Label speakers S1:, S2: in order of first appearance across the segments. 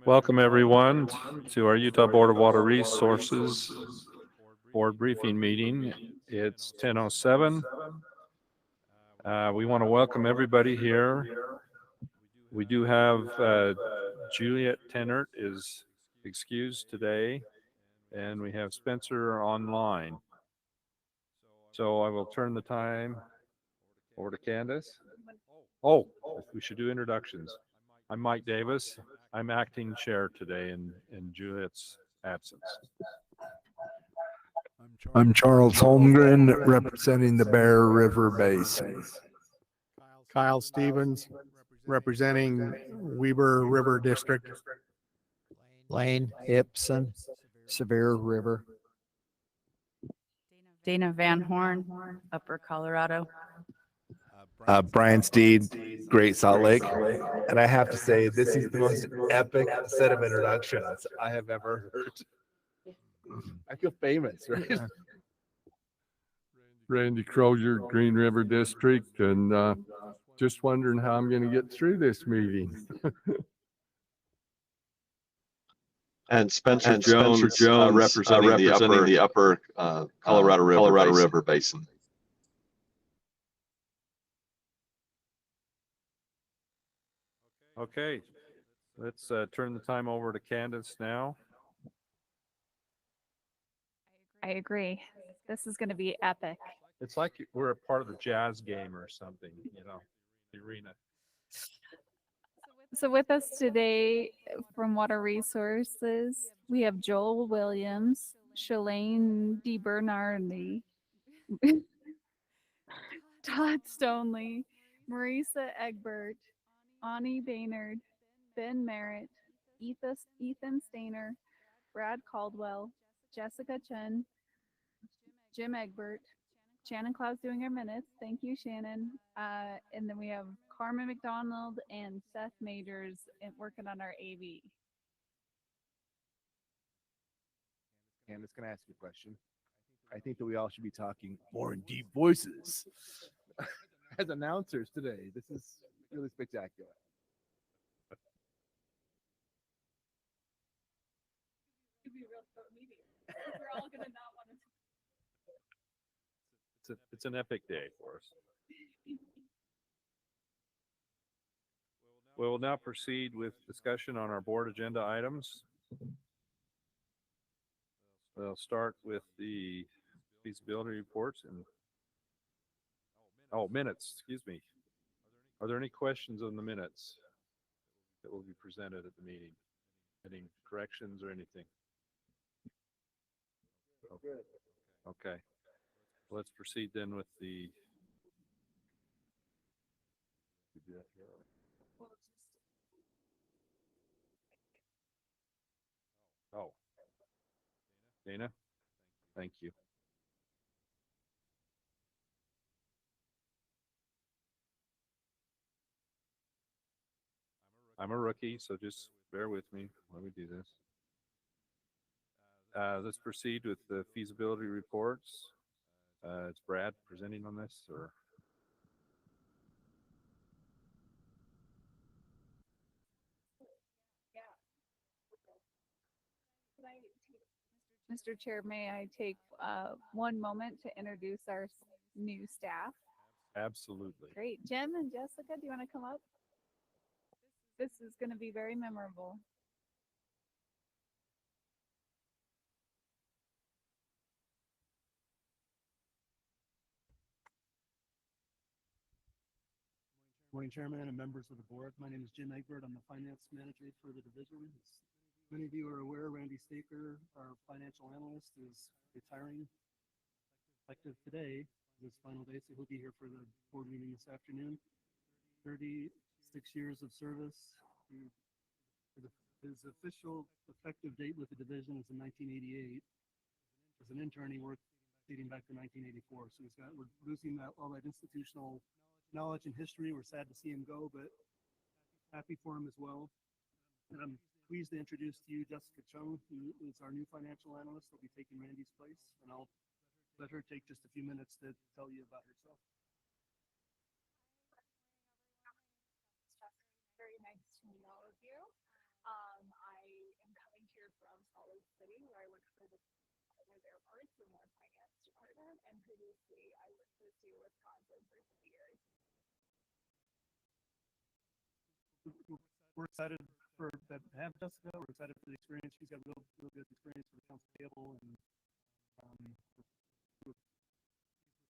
S1: Welcome everyone to our Utah Board of Water Resources board briefing meeting. It's 10:07. We want to welcome everybody here. We do have Juliet Tennert is excused today, and we have Spencer online. So I will turn the time over to Candace. Oh, we should do introductions. I'm Mike Davis. I'm acting chair today in Juliet's absence.
S2: I'm Charles Holmgren, representing the Bear River Basin.
S3: Kyle Stevens, representing Weber River District.
S4: Lane Ibsen, Sevier River.
S5: Dana Van Horn, Upper Colorado.
S6: Brian Steed, Great Salt Lake. And I have to say, this is the most epic set of introductions I have ever heard. I feel famous, right?
S7: Randy Crozier, Green River District, and just wondering how I'm going to get through this meeting.
S8: And Spencer Jones, representing the upper Colorado River Basin.
S1: Okay, let's turn the time over to Candace now.
S5: I agree. This is going to be epic.
S1: It's like we're a part of the jazz game or something, you know, the arena.
S5: So with us today from Water Resources, we have Joel Williams, Shalane DeBernardi, Todd Stoneley, Marisa Egbert, Ani Baynard, Ben Marett, Ethan Stayner, Brad Caldwell, Jessica Chen, Jim Egbert, Shannon Cloud's doing our minutes. Thank you, Shannon. And then we have Carmen McDonald and Seth Majors working on our AV.
S6: Candace, can I ask you a question? I think that we all should be talking more in deep voices as announcers today. This is really spectacular.
S5: We're all gonna not want to.
S1: It's an epic day for us. We will now proceed with discussion on our board agenda items. We'll start with the feasibility reports and minutes, excuse me. Are there any questions on the minutes that will be presented at the meeting? Any corrections or anything? Okay. Let's proceed then with the Dana, thank you. I'm a rookie, so just bear with me while we do this. Let's proceed with the feasibility reports. It's Brad presenting on this, or?
S5: Mr. Chair, may I take one moment to introduce our new staff?
S1: Absolutely.
S5: Great. Jim and Jessica, do you want to come up? This is going to be very memorable.
S9: Morning, Chairman and members of the board. My name is Jim Egbert. I'm the finance manager for the division. As many of you are aware, Randy Staker, our financial analyst, is retiring effective today, his final day, so he'll be here for the board meeting this afternoon. 36 years of service. His official effective date with the division is in 1988. As an intern, he worked dating back to 1984. So we're losing all that institutional knowledge and history. We're sad to see him go, but happy for him as well. And I'm pleased to introduce to you Jessica Chung, who is our new financial analyst. Will be taking Randy's place, and I'll let her take just a few minutes to tell you about herself.
S5: Very nice to meet all of you.
S10: from Salt Lake City, where I worked for the Department of Airports in the finance department, and previously I worked for the state of Wisconsin for 3 years.
S9: We're excited for that to have Jessica. We're excited for the experience. She's got real good experience with accounts payable, and we're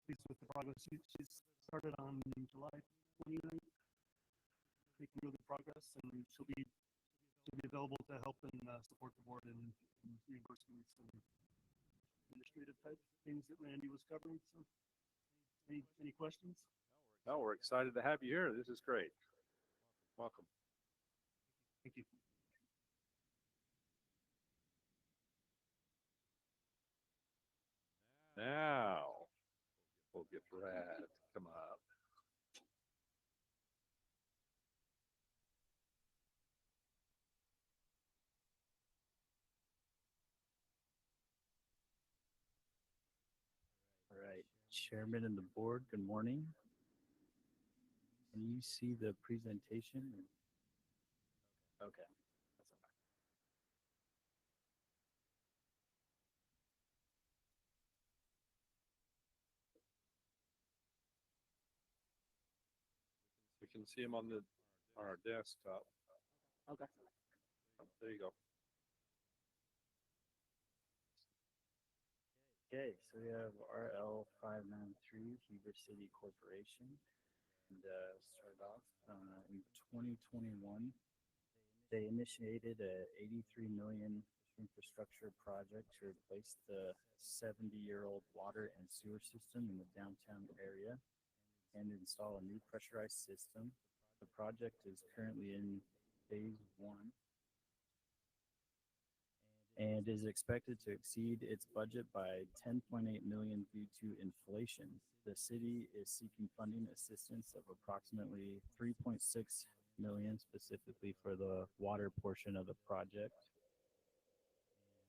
S9: pleased with the progress. She's started on July 29th, making really good progress, and she'll be available to help and support the board in reimbursements and administrative type things that Randy was covering. So, any questions?
S1: No, we're excited to have you here. This is great. Welcome.
S9: Thank you.
S1: Now we'll get Brad to come up.
S11: All right, Chairman and the board, good morning. Can you see the presentation? Okay.
S1: We can see him on our desktop.
S11: Okay.
S1: There you go.
S11: Okay, so we have RL 593 Heber City Corporation. And started off in 2021. They initiated a 83 million infrastructure project to replace the 70-year-old water and sewer system in the downtown area and install a new pressurized system. The project is currently in phase 1 and is expected to exceed its budget by 10.8 million due to inflation. The city is seeking funding assistance of approximately 3.6 million specifically for the water portion of the project.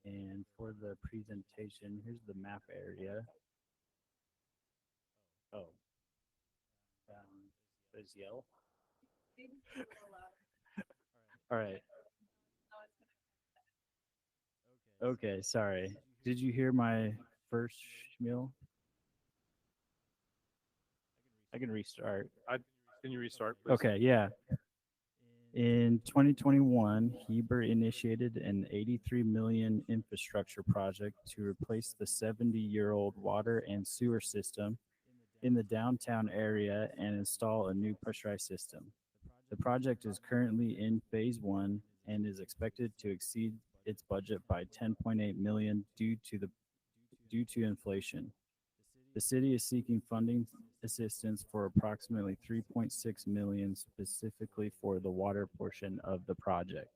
S11: And for the presentation, here's the map area. Oh, there's yellow. All right. Okay, sorry. Did you hear my first spiel? I can restart.
S1: Can you restart, please?
S11: Okay, yeah. In 2021, Heber initiated an 83 million infrastructure project to replace the 70-year-old water and sewer system in the downtown area and install a new pressurized system. The project is currently in phase 1 and is expected to exceed its budget by 10.8 million due to inflation. The city is seeking funding assistance for approximately 3.6 million specifically for the water portion of the project.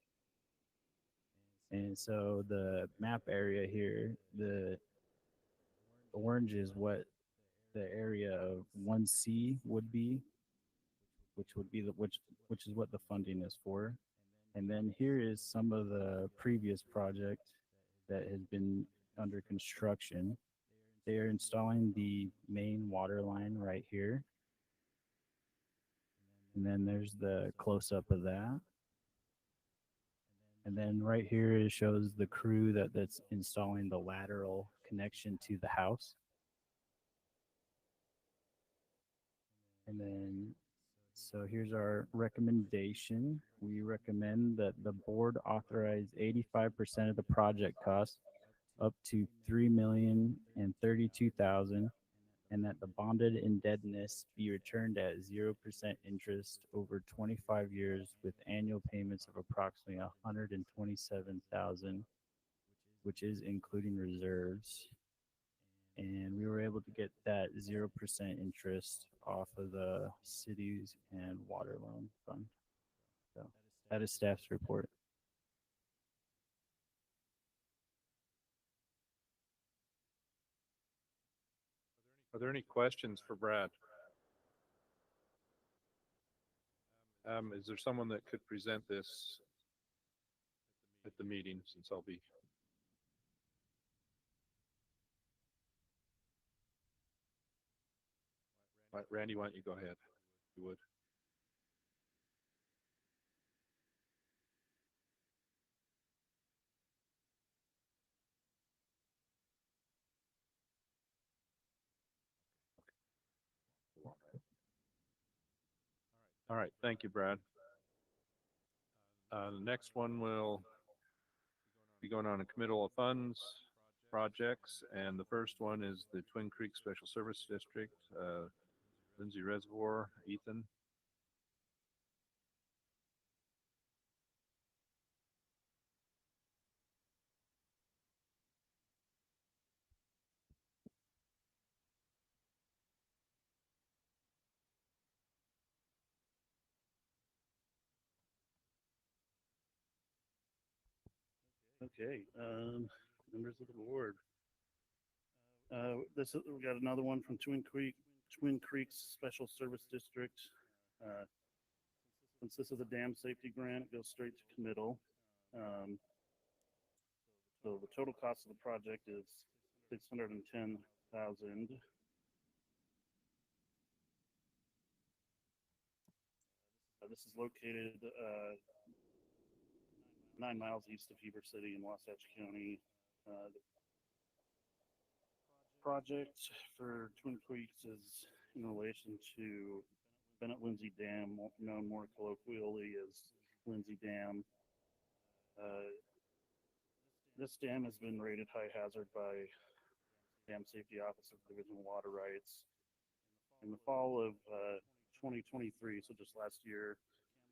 S11: And so the map area here, the orange is what the area of 1C would be, which is what the funding is for. And then here is some of the previous project that has been under construction. They are installing the main water line right here. And then there's the close-up of that. And then right here it shows the crew that's installing the lateral connection to the house. And then, so here's our recommendation. We recommend that the board authorize 85% of the project cost up to $3,032,000, and that the bonded indebtedness be returned at 0% interest over 25 years with annual payments of approximately $127,000, which is including reserves. And we were able to get that 0% interest off of the cities and water loan fund. So that is staff's report.
S1: Are there any questions for Brad? Is there someone that could present this at the meeting, since I'll be... Right, Randy, why don't you go ahead, if you would. All right, thank you, Brad. The next one will be going on a committal of funds projects, and the first one is the Twin Creeks Special Service District, Lindsay Reservoir. Ethan.
S12: Okay, members of the board. We got another one from Twin Creeks Special Service District. Since this is a dam safety grant, it goes straight to committal. So the total cost of the project is $610,000. This is located 9 miles east of Heber City in Wasatch County. The project for Twin Creeks is in relation to Bennett Lindsay Dam, known more colloquially as Lindsay Dam. This dam has been rated high hazard by Dam Safety Office of Division of Water Rights. In the fall of 2023, so just last year,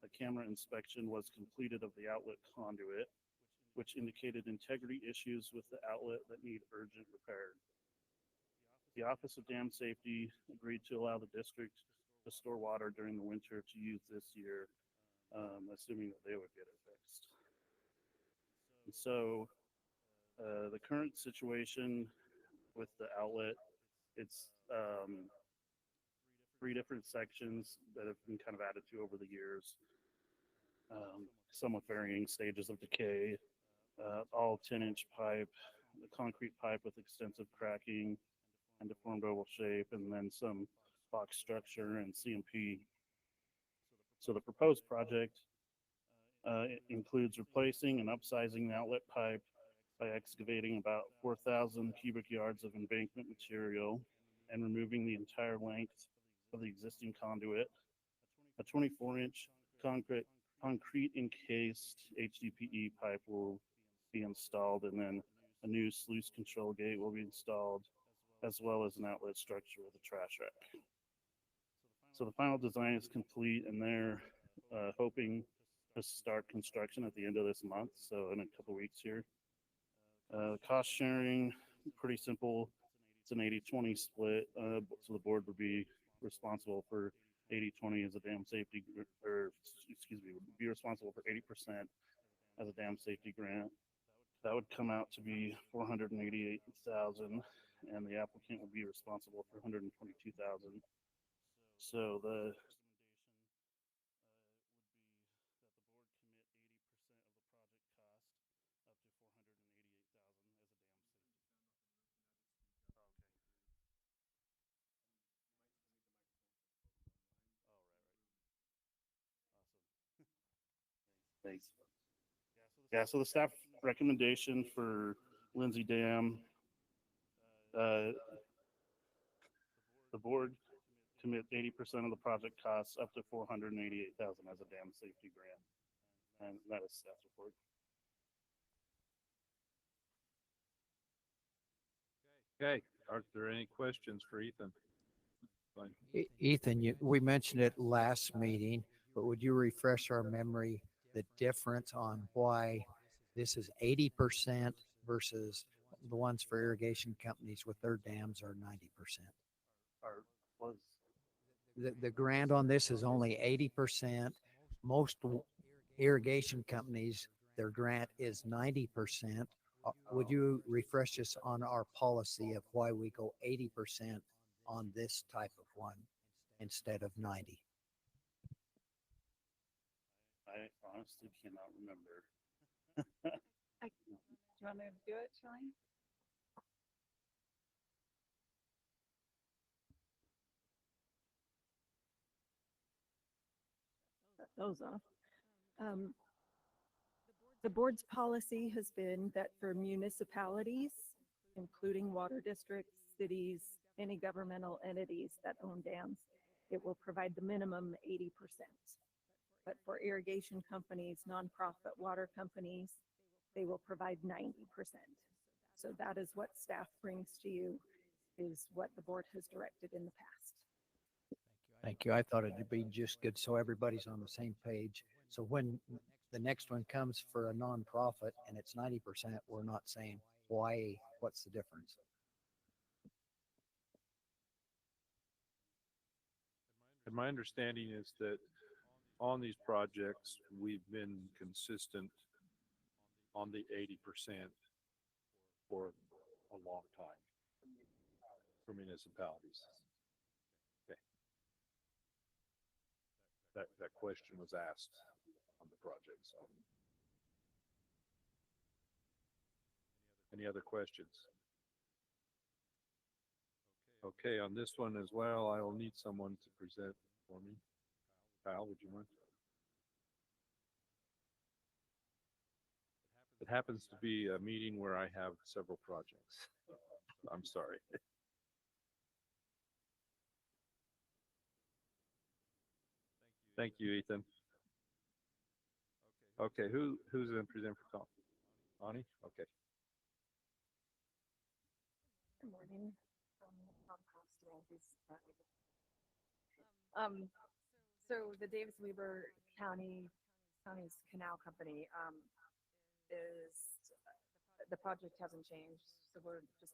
S12: a camera inspection was completed of the outlet conduit, which indicated integrity issues with the outlet that need urgent repair. The Office of Dam Safety agreed to allow the district to store water during the winter to use this year, assuming that they would get it fixed. And so the current situation with the outlet, it's 3 different sections that have been kind of added to over the years, some with varying stages of decay, all 10-inch pipe, the concrete pipe with extensive cracking and deformed oval shape, and then some box structure and CMP. So the proposed project includes replacing and upsizing the outlet pipe by excavating about 4,000 cubic yards of embankment material and removing the entire length of the existing conduit. A 24-inch concrete encased HDPE pipe will be installed, and then a new sluice control gate will be installed, as well as an outlet structure with a trash rack. So the final design is complete, and they're hoping to start construction at the end of this month, so in a couple weeks here. Cost sharing, pretty simple. It's an 80-20 split, so the board would be responsible for 80-20 as a dam safety, or excuse me, would be responsible for 80% as a dam safety grant. That would come out to be $488,000, and the applicant would be responsible for $122,000. So the Thanks. Yeah, so the staff recommendation for Lindsay Dam, the board commit 80% of the project costs up to $488,000 as a dam safety grant, and that is staff report.
S1: Okay, are there any questions for Ethan? Fine.
S4: Ethan, we mentioned it last meeting, but would you refresh our memory the difference on why this is 80% versus the ones for irrigation companies with their dams are 90%? The grant on this is only 80%. Most irrigation companies, their grant is 90%. Would you refresh us on our policy of why we go 80% on this type of one instead of 90?
S12: I honestly cannot remember.
S5: Do you want me to do it, Shelly?
S13: Those off. The board's policy has been that for municipalities, including water districts, cities, any governmental entities that own dams, it will provide the minimum 80%. But for irrigation companies, nonprofit water companies, they will provide 90%. So that is what staff brings to you, is what the board has directed in the past.
S4: Thank you. I thought it'd be just good so everybody's on the same page. So when the next one comes for a nonprofit and it's 90%, we're not saying why, what's the difference?
S1: And my understanding is that on these projects, we've been consistent on the 80% for a long time for municipalities. Okay. That question was asked on the project. So, any other questions? Okay, on this one as well, I will need someone to present for me. Kyle, would you mind? It happens to be a meeting where I have several projects. I'm sorry. Thank you, Ethan. Okay, who's going to present for Tom? Ani? Okay.
S10: Good morning. So the Davis-Weber County's Canal Company is, the project hasn't changed. So we're just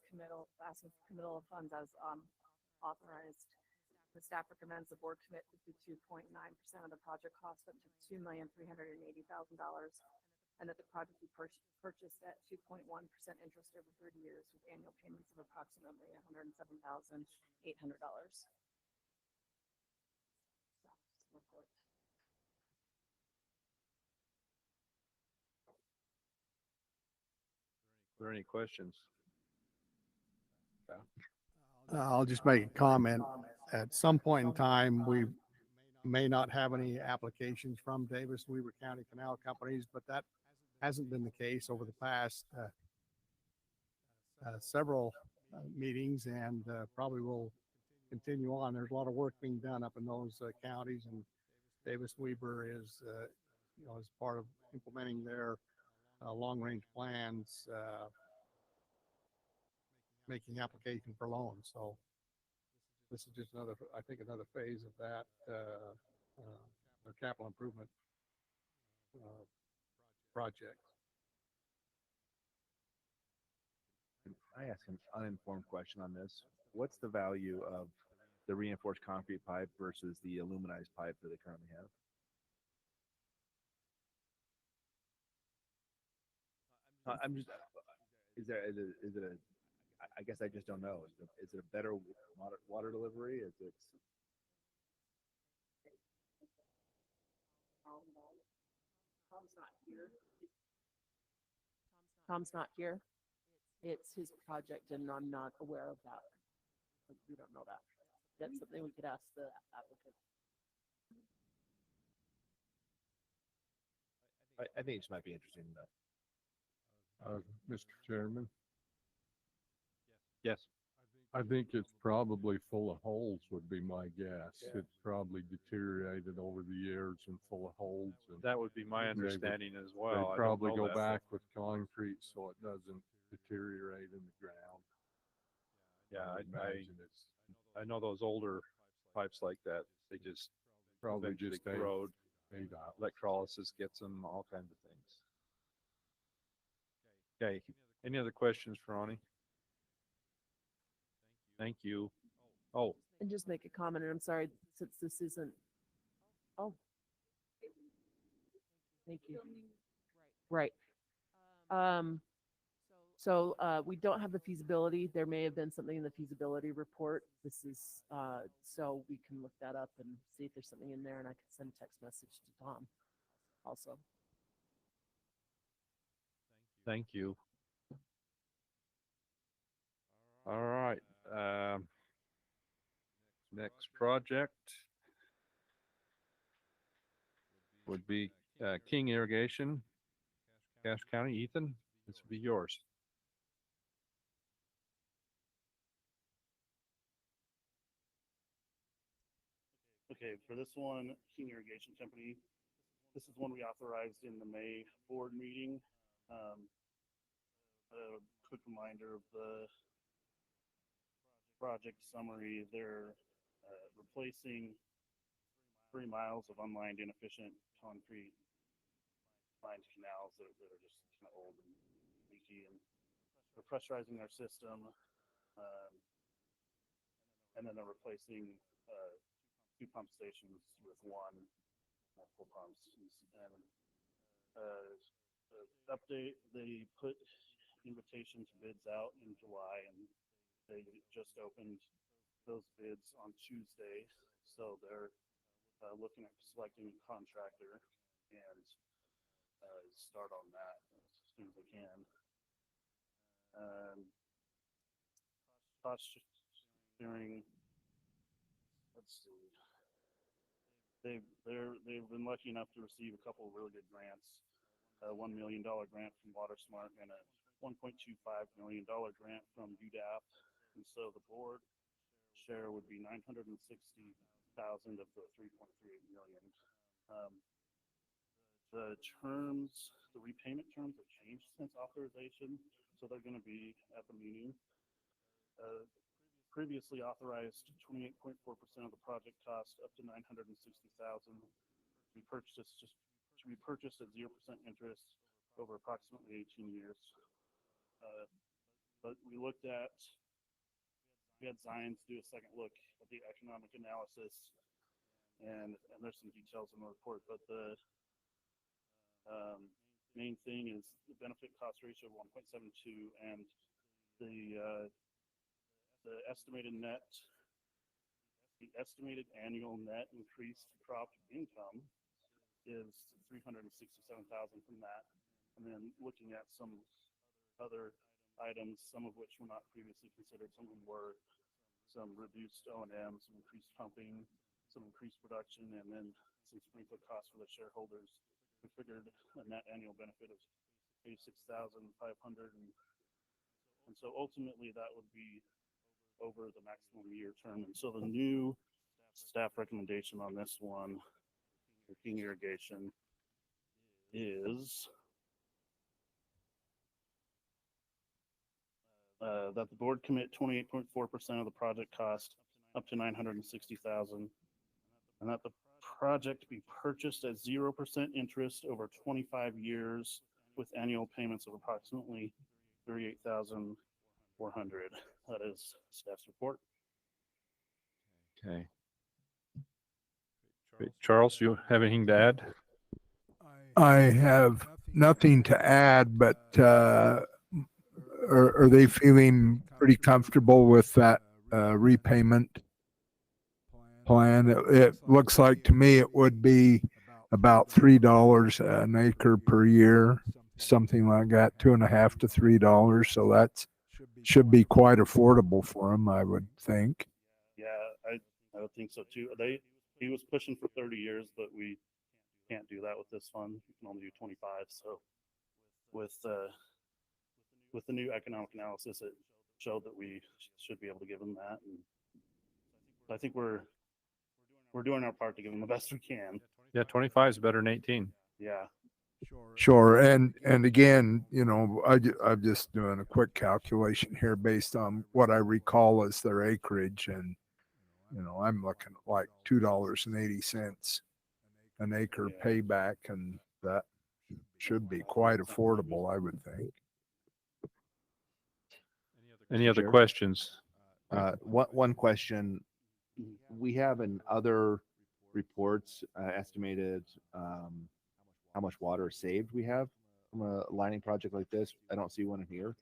S10: asking for committal of funds as authorized. The staff recommends the board commit 52.9% of the project cost up to $2,380,000, and that the project be purchased at 2.1% interest over 30 years with annual payments of approximately $107,800.
S1: Are there any questions?
S3: I'll just make a comment. At some point in time, we may not have any applications from Davis-Weber County Canal Companies, but that hasn't been the case over the past several meetings, and probably will continue on. There's a lot of work being done up in those counties, and Davis-Weber is, as part of implementing their long-range plans, making application for loans. So this is just another, I think, another phase of that capital improvement project.
S6: I ask an uninformed question on this. What's the value of the reinforced concrete pipe versus the aluminized pipe that they currently have? I'm just, is it a, I guess I just don't know. Is it a better water delivery? Is it?
S14: Tom's not here. It's his project, and I'm not aware of that. We don't know that. That's something we could ask the applicant.
S6: I think it just might be interesting to know.
S7: Mr. Chairman,
S1: Yes.
S7: I think it's probably full of holes would be my guess. It's probably deteriorated over the years and full of holes. And
S1: That would be my understanding as well. I
S7: They
S1: don't
S7: probably
S1: know
S7: go
S1: that,
S7: back with concrete so it doesn't deteriorate in the ground.
S1: Yeah,
S7: imagine it's
S1: I know those older pipes like that. They just
S7: probably
S1: eventually
S7: just
S1: corrode.
S7: ate out.
S1: Electrolysis gets them, all kinds of things. Okay. Any other questions for Ani? Thank you. Oh,
S14: And just make a comment, and I'm sorry, since this isn't, oh. Thank you. Right. So we don't have the feasibility. There may have been something in the feasibility report. This is, so we can look that up and see if there's something in there, and I can send a text message to Tom also.
S1: thank you. All right. Next project would be King Irrigation, Cache County. Ethan, this would be yours.
S12: Okay, for this one, King Irrigation Company, this is one we authorized in the May board meeting. A quick reminder of the project summary. They're replacing 3 miles of unlined, inefficient concrete lined canals that are just kind of old and leaky, and they're pressurizing their system. And then they're replacing 2 pump stations with 1 multiple pumps. And update, they put invitation to bids out in July, and they just opened those bids on Tuesday. So they're looking at selecting a contractor and start on that as soon as they can. Cost sharing, let's see. They've been lucky enough to receive a couple of really good grants. A $1 million grant from WaterSmart and a $1.25 million grant from UDAP. And so the board share would be $960,000 of the $3.38 million. The terms, the repayment terms have changed since authorization, so they're going to be at the meeting. Previously authorized 28.4% of the project cost up to $960,000. We purchased at 0% interest over approximately 18 years. But we had Zions do a second look at the economic analysis, and there's some details in the report, but the main thing is the benefit cost ratio of 1.72, and the estimated annual net increased crop income is $367,000 from that. And then looking at some other items, some of which were not previously considered, some of them were some reduced O&M, some increased pumping, some increased production, and then some sprinkler costs for the shareholders. We figured a net annual benefit of $86,500, and so ultimately that would be over the maximum year term. And so the new staff recommendation on this one for King Irrigation is that the board commit 28.4% of the project cost up to $960,000, and that the project be purchased at 0% interest over 25 years with annual payments of approximately $38,400. That is staff's report.
S1: Okay. Great. Charles, you have anything to add?
S2: I have nothing to add, but are they feeling pretty comfortable with that repayment plan? It looks like to me it would be about $3 an acre per year, something like that, $2.50 to $3. So that should be quite affordable for them, I would think.
S12: Yeah, I would think so too. He was pushing for 30 years, but we can't do that with this fund. We can only do 25. So with the new economic analysis, it showed that we should be able to give them that. And I think we're doing our part to give them the best we can.
S1: Yeah, 25 is better than 18.
S12: Yeah.
S2: Sure. And again, I'm just doing a quick calculation here based on what I recall as their acreage. And, I'm looking at like $2.80 an acre payback, and that should be quite affordable, I would think.
S1: Any other questions?
S6: One question. We have in other reports estimated how much water saved we have from a lining project like this. I don't see one in here.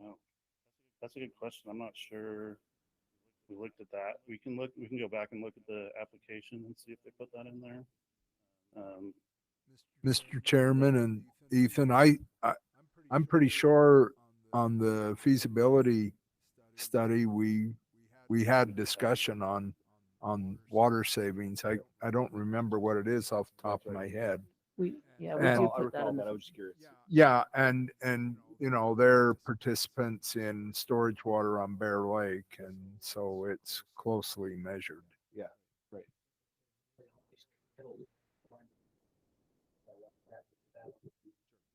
S12: Oh, that's a good question. I'm not sure we looked at that. We can go back and look at the application and see if they put that in there.
S2: Mr. Chairman and Ethan, I'm pretty sure on the feasibility study we had discussion on water savings. I don't remember what it is off the top of my head.
S14: We do put that in the.
S6: I was just curious.
S2: Yeah, and they're participants in storage water on Bear Lake, and so it's closely measured.
S6: Yeah, right.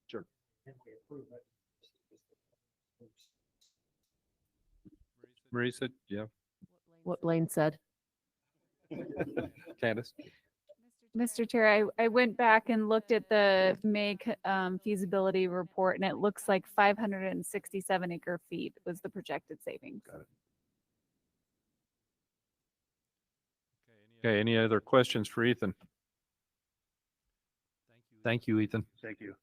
S6: Sure.
S1: Marisa, yeah.
S14: What Blaine said.
S1: Candace.
S5: Mr. Chair, I went back and looked at the May feasibility report, and it looks like 567 acre feet was the projected savings.
S1: Got it. Okay, any other questions for Ethan? Thank you, Ethan.
S12: Thank you.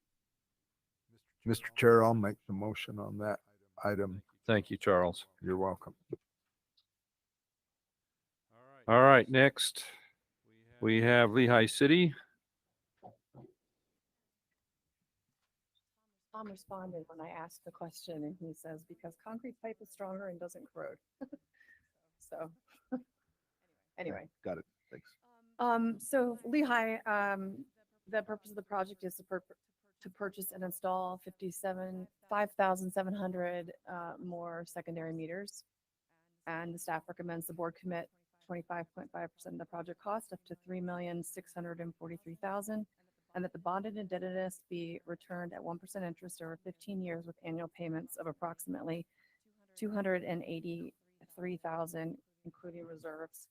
S2: Mr. Chair, I'll make the motion on that item.
S1: Thank you, Charles.
S2: You're welcome.
S1: All right, next we have Lehi City.
S10: Tom responded when I asked the question, and he says, because concrete pipe is stronger and doesn't corrode. So anyway.
S6: Got it. Thanks.
S10: So Lehi, the purpose of the project is to purchase and install 5,700 more secondary meters. And the staff recommends the board commit 25.5% of the project cost up to $3,643,000, and that the bonded indebtedness be returned at 1% interest over 15 years with annual payments of approximately $283,000, including reserves.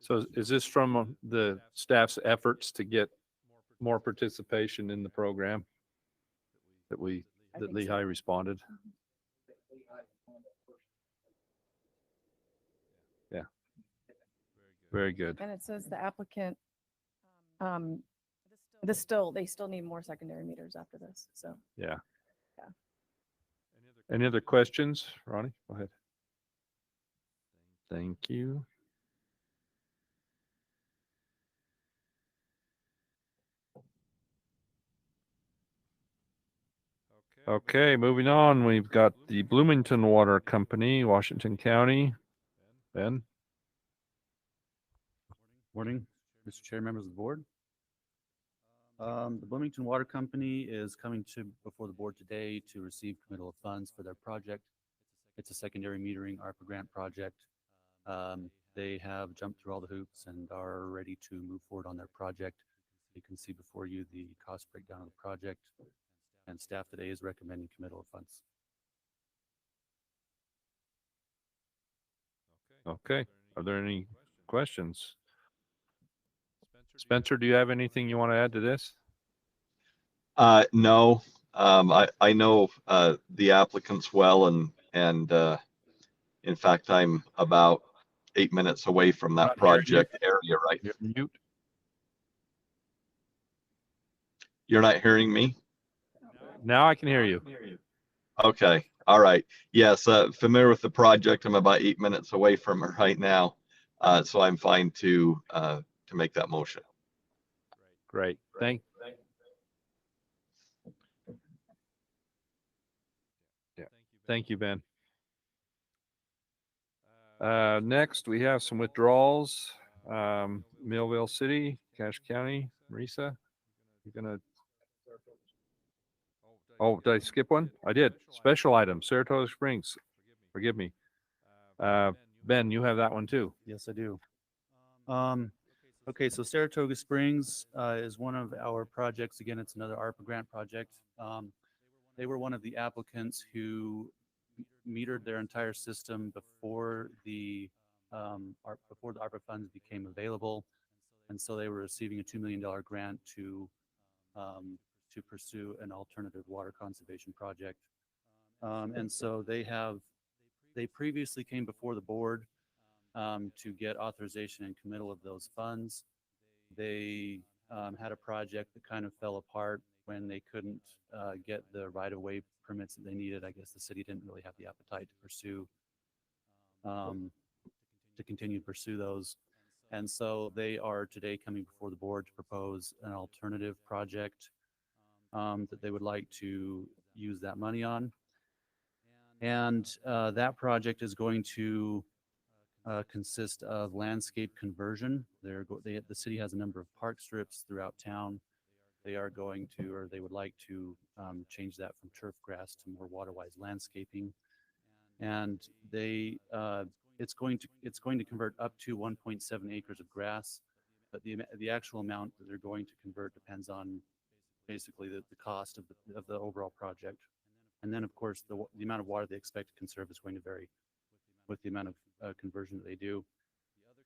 S1: So is this from the staff's efforts to get more participation in the program that Lehi responded? Yeah. Very good.
S10: And it says the applicant, they still need more secondary meters after this, so.
S1: Yeah.
S10: Yeah.
S1: Any other questions? Ronnie, go ahead. Thank you. Okay, moving on. We've got the Bloomington Water Company, Washington County. Ben?
S15: Morning, Mr. Chair, members of the board. The Bloomington Water Company is coming before the board today to receive committal of funds for their project. It's a secondary metering ARPA grant project. They have jumped through all the hoops and are ready to move forward on their project. You can see before you the cost breakdown of the project, and staff today is recommending committal of funds.
S1: Okay, are there any questions? Spencer, do you have anything you want to add to this?
S8: No, I know the applicants well, and in fact, I'm about 8 minutes away from that project area right
S1: here. Mute.
S8: You're not hearing me?
S1: Now I can hear you.
S8: Okay. All right. Yes. Familiar with the project. I'm about 8 minutes away from it right now. So I'm fine to make that motion.
S1: Great. Thank you, Ben. Next, we have some withdrawals. Millville City, Cache County, Marisa. You're gonna. Oh, did I skip one? I did. Special item, Saratoga Springs. Forgive me. Ben, you have that one too.
S15: Yes, I do. Okay, so Saratoga Springs is one of our projects. Again, it's another ARPA grant project. They were one of the applicants who metered their entire system before the ARPA funds became available, and so they were receiving a $2 million grant to pursue an alternative water conservation project. And so they previously came before the board to get authorization and committal of those funds. They had a project that kind of fell apart when they couldn't get the right-of-way permits that they needed. I guess the city didn't really have the appetite to pursue, to continue to pursue those. And so they are today coming before the board to propose an alternative project that they would like to use that money on. And that project is going to consist of landscape conversion. The city has a number of park strips throughout town. They are going to, or they would like to change that from turf grass to more water-wise landscaping. And it's going to convert up to 1.7 acres of grass, but the actual amount that they're going to convert depends on basically the cost of the overall project. And then, of course, the amount of water they expect to conserve is going to vary with the amount of conversion that they do.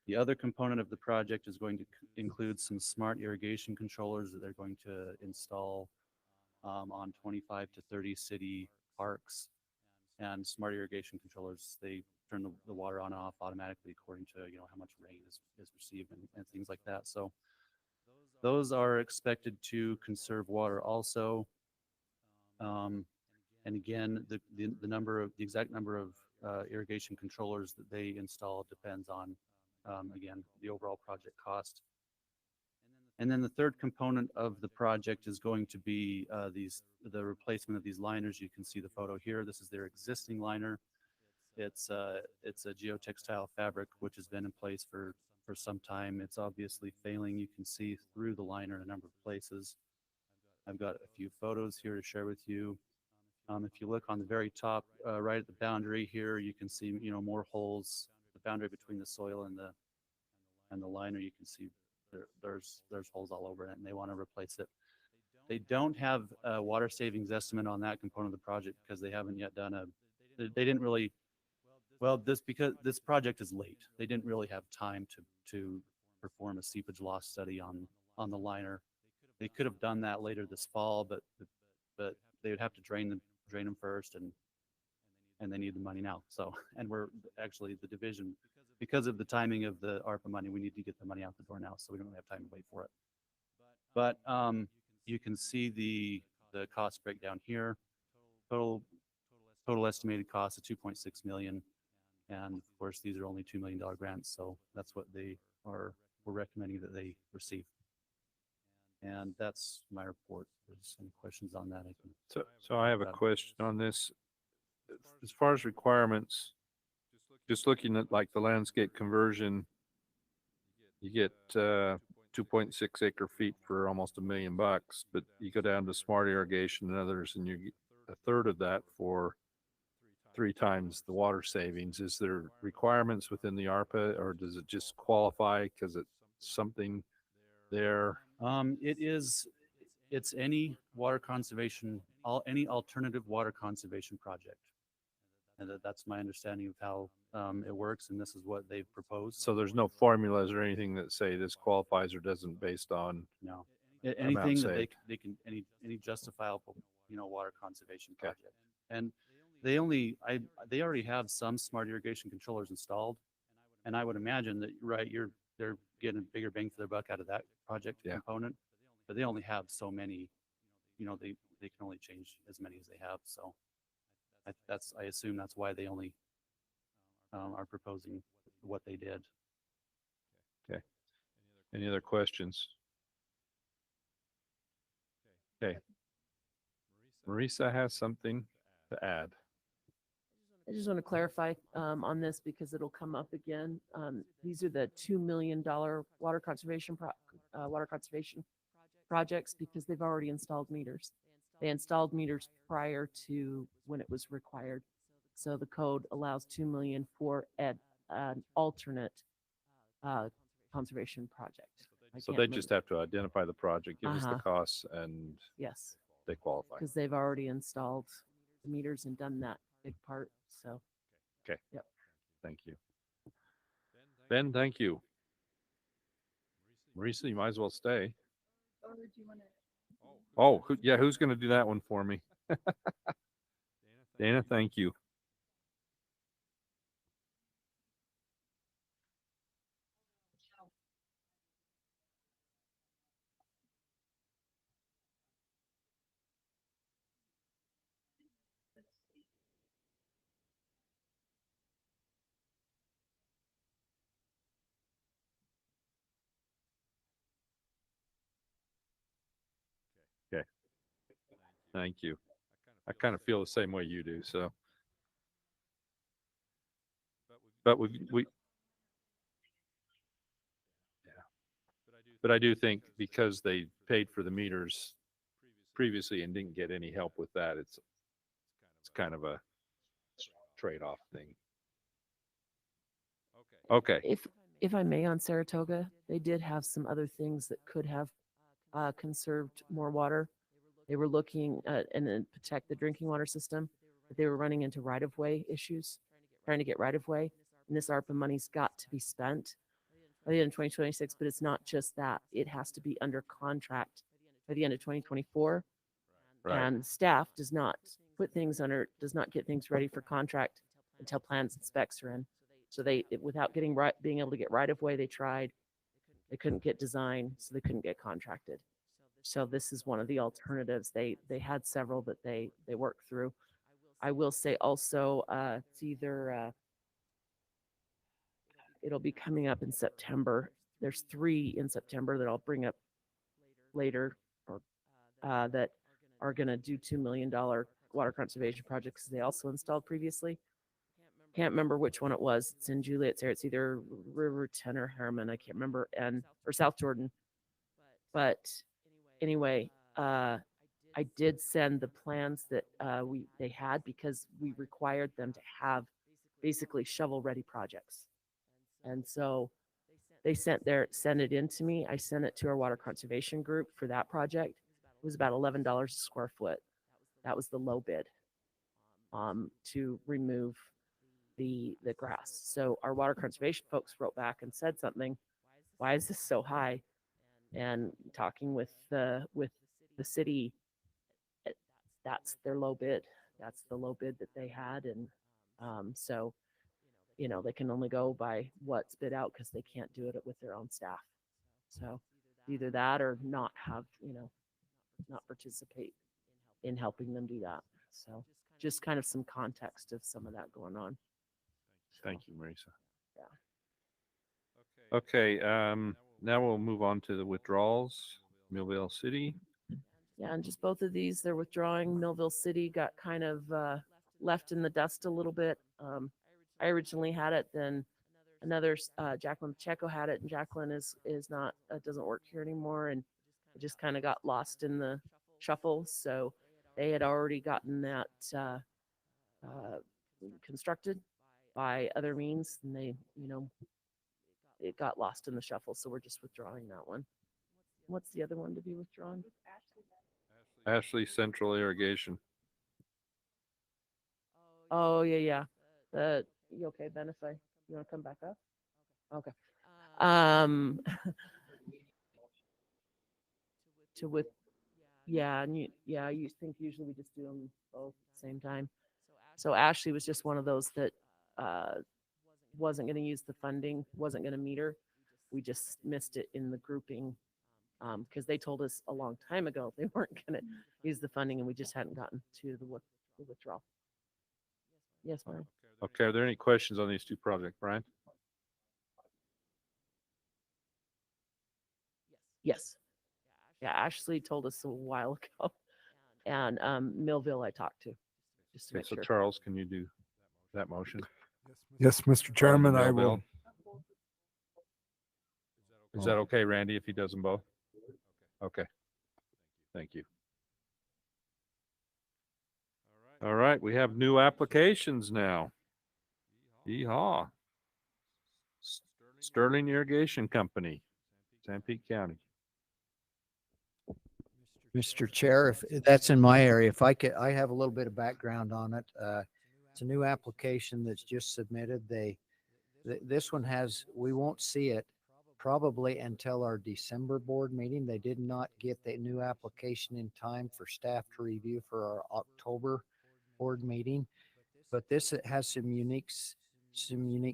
S15: The other component of the project is going to include some smart irrigation controllers that they're going to install on 25 to 30 city parks. And smart irrigation controllers, they turn the water on and off automatically according to how much rain is received and things like that. So those are expected to conserve water also. And again, the exact number of irrigation controllers that they install depends on again the overall project cost. And then the third component of the project is going to be the replacement of these liners. You can see the photo here. This is their existing liner. It's a geotextile fabric which has been in place for some time. It's obviously failing. You can see through the liner in a number of places. I've got a few photos here to share with you. If you look on the very top, right at the boundary here, you can see more holes. The boundary between the soil and the liner, you can see there's holes all over it, and they want to replace it. They don't have a water savings estimate on that component of the project because they haven't yet done they didn't really. Well, because this project is late, they didn't really have time to perform a seepage loss study on the liner. They could have done that later this fall, but they would have to drain them first, and they need the money now. So, and we're actually the division, because of the timing of the ARPA money, we need to get the money out the door now, so we don't have time to wait for it. But you can see the cost breakdown here. Total estimated cost of $2.6 million. And of course, these are only $2 million grants, so that's what we're recommending that they receive. And that's my report. If there's any questions on that, I can.
S1: So I have a question on this. As far as requirements, just looking at like the landscape conversion, you get 2.6 acre feet for almost $1 million, but you go down to smart irrigation and others, and you get a third of that for 3 times the water savings. Is there requirements within the ARPA, or does it just qualify because it's something there?
S15: It's any water conservation, any alternative water conservation project. And that's my understanding of how it works, and this is what they've proposed.
S1: So there's no formulas or anything that say this qualifies or doesn't based on
S15: no anything that they can any justifiable water conservation project. And they already have some smart irrigation controllers installed, and I would imagine that they're getting a bigger bang for their buck out of that project component, but they only have so many. They can only change as many as they have. So I assume that's why they only are proposing what they did.
S1: Okay. Any other questions? Okay. Marisa has something to add.
S14: I just want to clarify on this because it'll come up again. These are the $2 million water conservation projects because they've already installed meters. They installed meters prior to when it was required. So the code allows $2 million for an alternate conservation project.
S1: So they just have to identify the project, give us the costs, and
S14: yes,
S1: they qualify.
S14: Because they've already installed the meters and done that big part. So
S1: okay.
S14: Yep.
S1: Thank you. Ben, thank you. Marisa, you might as well stay.
S5: Or do you want to?
S1: Who's going to do that one for me? Dana, thank you. Okay. Thank you. I kind of feel the same way you do, so. But but I do think because they paid for the meters previously and didn't get any help with that, it's kind of a trade-off thing. Okay.
S14: If I may, on Saratoga, they did have some other things that could have conserved more water. They were looking at and then protect the drinking water system, but they were running into right-of-way issues, trying to get right-of-way. And this ARPA money's got to be spent by the end of 2026, but it's not just that. It has to be under contract by the end of 2024.
S1: Right.
S14: And staff does not does not get things ready for contract until plans and specs are in. So without being able to get right of way, they tried. They couldn't get design, so they couldn't get contracted. So this is one of the alternatives. They had several that they worked through. I will say also, it's either it'll be coming up in September. There's 3 in September that I'll bring up later, or that are going to do $2 million water conservation projects they also installed previously. Can't remember which one it was. It's in Juliet's area. It's either Riverton or Harriman. I can't remember, or South Jordan. But anyway, I did send the plans that they had, because we required them to have basically shovel-ready projects. And so they sent it in to me. I sent it to our water conservation group for that project. It was about $11 a square foot. That was the low bid to remove the grass. So our water conservation folks wrote back and said something. Why is this so high? And talking with the city, that's their low bid. That's the low bid that they had, and so they can only go by what's bid out, because they can't do it with their own staff. So either that or not have not participate in helping them do that. So just kind of some context of some of that going on.
S1: Thank you, Marisa.
S14: Yeah.
S1: Okay. Now we'll move on to the withdrawals. Millville City.
S14: Yeah, and just both of these, they're withdrawing. Millville City got kind of left in the dust a little bit. I originally had it, then another Jacqueline Pacheco had it, and Jacqueline is not doesn't work here anymore, and it just kind of got lost in the shuffle. So they had already gotten that constructed by other means, and they it got lost in the shuffle. So we're just withdrawing that one. What's the other one to be withdrawn?
S1: Ashley Central Irrigation.
S14: Oh, yeah. You okay, Ben, if you want to come back up? Okay. You think usually we just do them both at the same time. So Ashley was just one of those that wasn't going to use the funding, wasn't going to meet her. We just missed it in the grouping, because they told us a long time ago they weren't going to use the funding, and we just hadn't gotten to the withdrawal. Yes, Brian.
S1: Okay. Are there any questions on these 2 projects, Brian?
S14: Yes. Yeah, Ashley told us a while ago, and Millville I talked to. Just to
S1: Okay,
S14: make
S1: so
S14: sure.
S1: Charles, can you do that motion?
S2: Yes, Mr. Chairman, I will.
S1: Millville. Is that okay, Randy, if he does them both? Okay. Thank you. All right, we have new applications now. Yeehaw. Sterling Irrigation Company, Sanpete County.
S4: Mr. Chair, if that's in my area, if I could, I have a little bit of background on it. It's a new application that's just submitted. This one we won't see it probably until our December board meeting. They did not get the new application in time for staff to review for our October board meeting, but this has some unique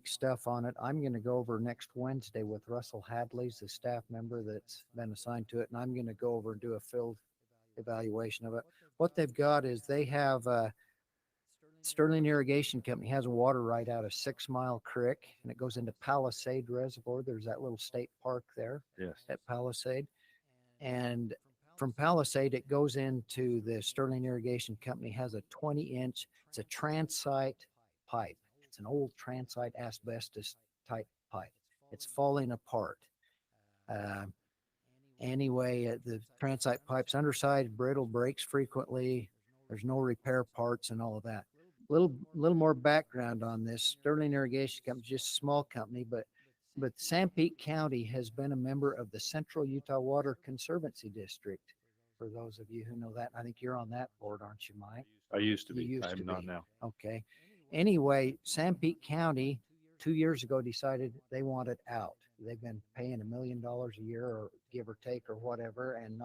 S4: stuff on it. I'm going to go over next Wednesday with Russell Hadley's the staff member that's been assigned to it, and I'm going to go over and do a field evaluation of it. What they've got is they have Sterling Irrigation Company has water right out of 6 Mile Creek, and it goes into Palisade Reservoir. There's that little state park there.
S1: Yes.
S4: At Palisade, and from Palisade it goes into the Sterling Irrigation Company. Has a 20-inch. It's a transite pipe. It's an old transite asbestos type pipe. It's falling apart. Anyway, the transite pipe's undersized, brittle, breaks frequently. There's no repair parts and all of that. little more background on this. Sterling Irrigation Company, just a small company, but Sanpete County has been a member of the Central Utah Water Conservancy District. For those of you who know that, I think you're on that board, aren't you, Mike?
S1: I used to
S4: You
S1: be.
S4: used
S1: I'm
S4: to
S1: not
S4: be.
S1: now.
S4: Okay. Anyway, Sanpete County 2 years ago decided they wanted out. They've been paying $1 million a year, or give or take, or whatever, and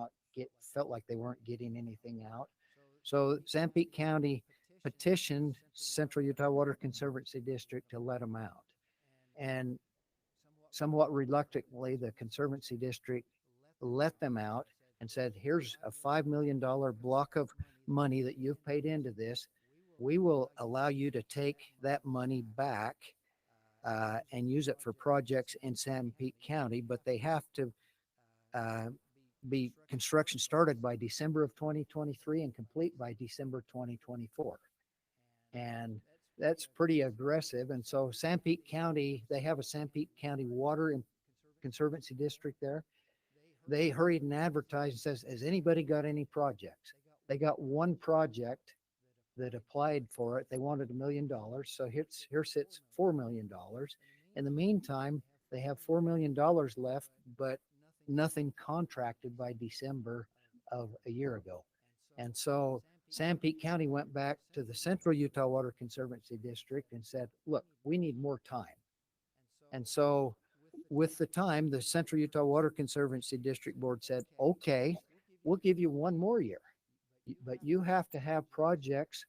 S4: felt like they weren't getting anything out. So Sanpete County petitioned Central Utah Water Conservancy District to let them out. And somewhat reluctantly, the Conservancy District let them out and said, here's a $5 million block of money that you've paid into this. We will allow you to take that money back and use it for projects in Sanpete County, but they have to be construction started by December of 2023 and complete by December 2024. And that's pretty aggressive. And so Sanpete County, they have a Sanpete County Water and Conservancy District there. They hurried and advertised and says, has anybody got any projects? They got one project that applied for it. They wanted $1 million. So here sits $4 million. In the meantime, they have $4 million left, but nothing contracted by December of a year ago. And so Sanpete County went back to the Central Utah Water Conservancy District and said, look, we need more time. And so with the time, the Central Utah Water Conservancy District Board said, okay, we'll give you one more year, but you have to have projects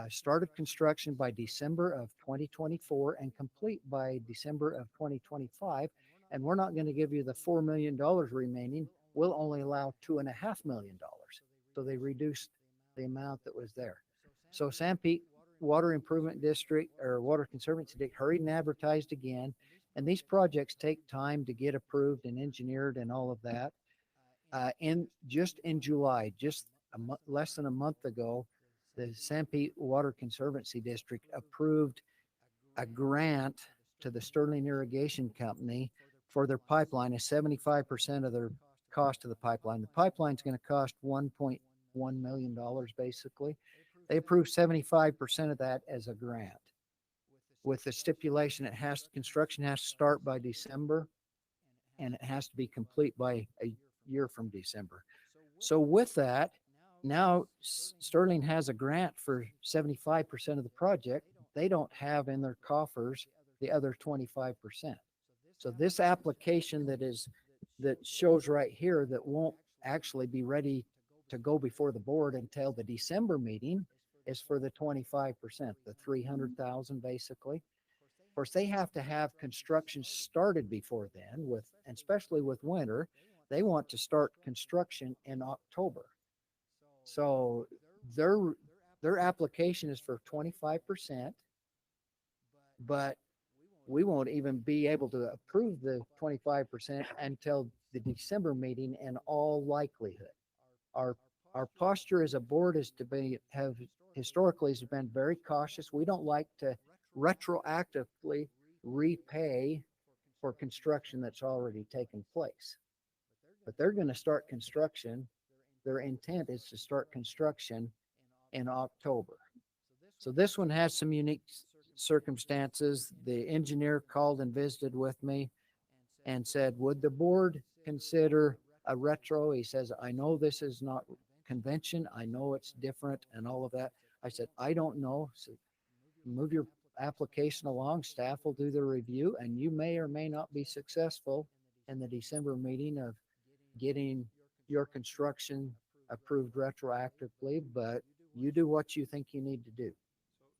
S4: started construction by December of 2024 and complete by December of 2025. And we're not going to give you the $4 million remaining. We'll only allow $2.5 million. So they reduced the amount that was there. So Sanpete Water Improvement District or Water Conservancy District hurried and advertised again. And these projects take time to get approved and engineered and all of that. In July, less than a month ago, the Sanpete Water Conservancy District approved a grant to the Sterling Irrigation Company for their pipeline, is 75% of their cost of the pipeline. The pipeline's going to cost $1.1 million basically. They approved 75% of that as a grant, with the stipulation construction has to start by December and it has to be complete by a year from December. So with that, now Sterling has a grant for 75% of the project. They don't have in their coffers the other 25%. So this application that shows right here that won't actually be ready to go before the board until the December meeting is for the 25%, the 300,000 basically. Of course, they have to have construction started before then, and especially with winter, they want to start construction in October. So their application is for 25%, but we won't even be able to approve the 25% until the December meeting in all likelihood. Our posture as a board is to have historically has been very cautious. We don't like to retroactively repay for construction that's already taken place. But they're going to start construction. Their intent is to start construction in October. So this one has some unique circumstances. The engineer called and visited with me and said, would the board consider a retro? He says, I know this is not convention. I know it's different and all of that. I said, I don't know. So move your application along. Staff will do the review and you may or may not be successful in the December meeting of getting your construction approved retroactively, but you do what you think you need to do.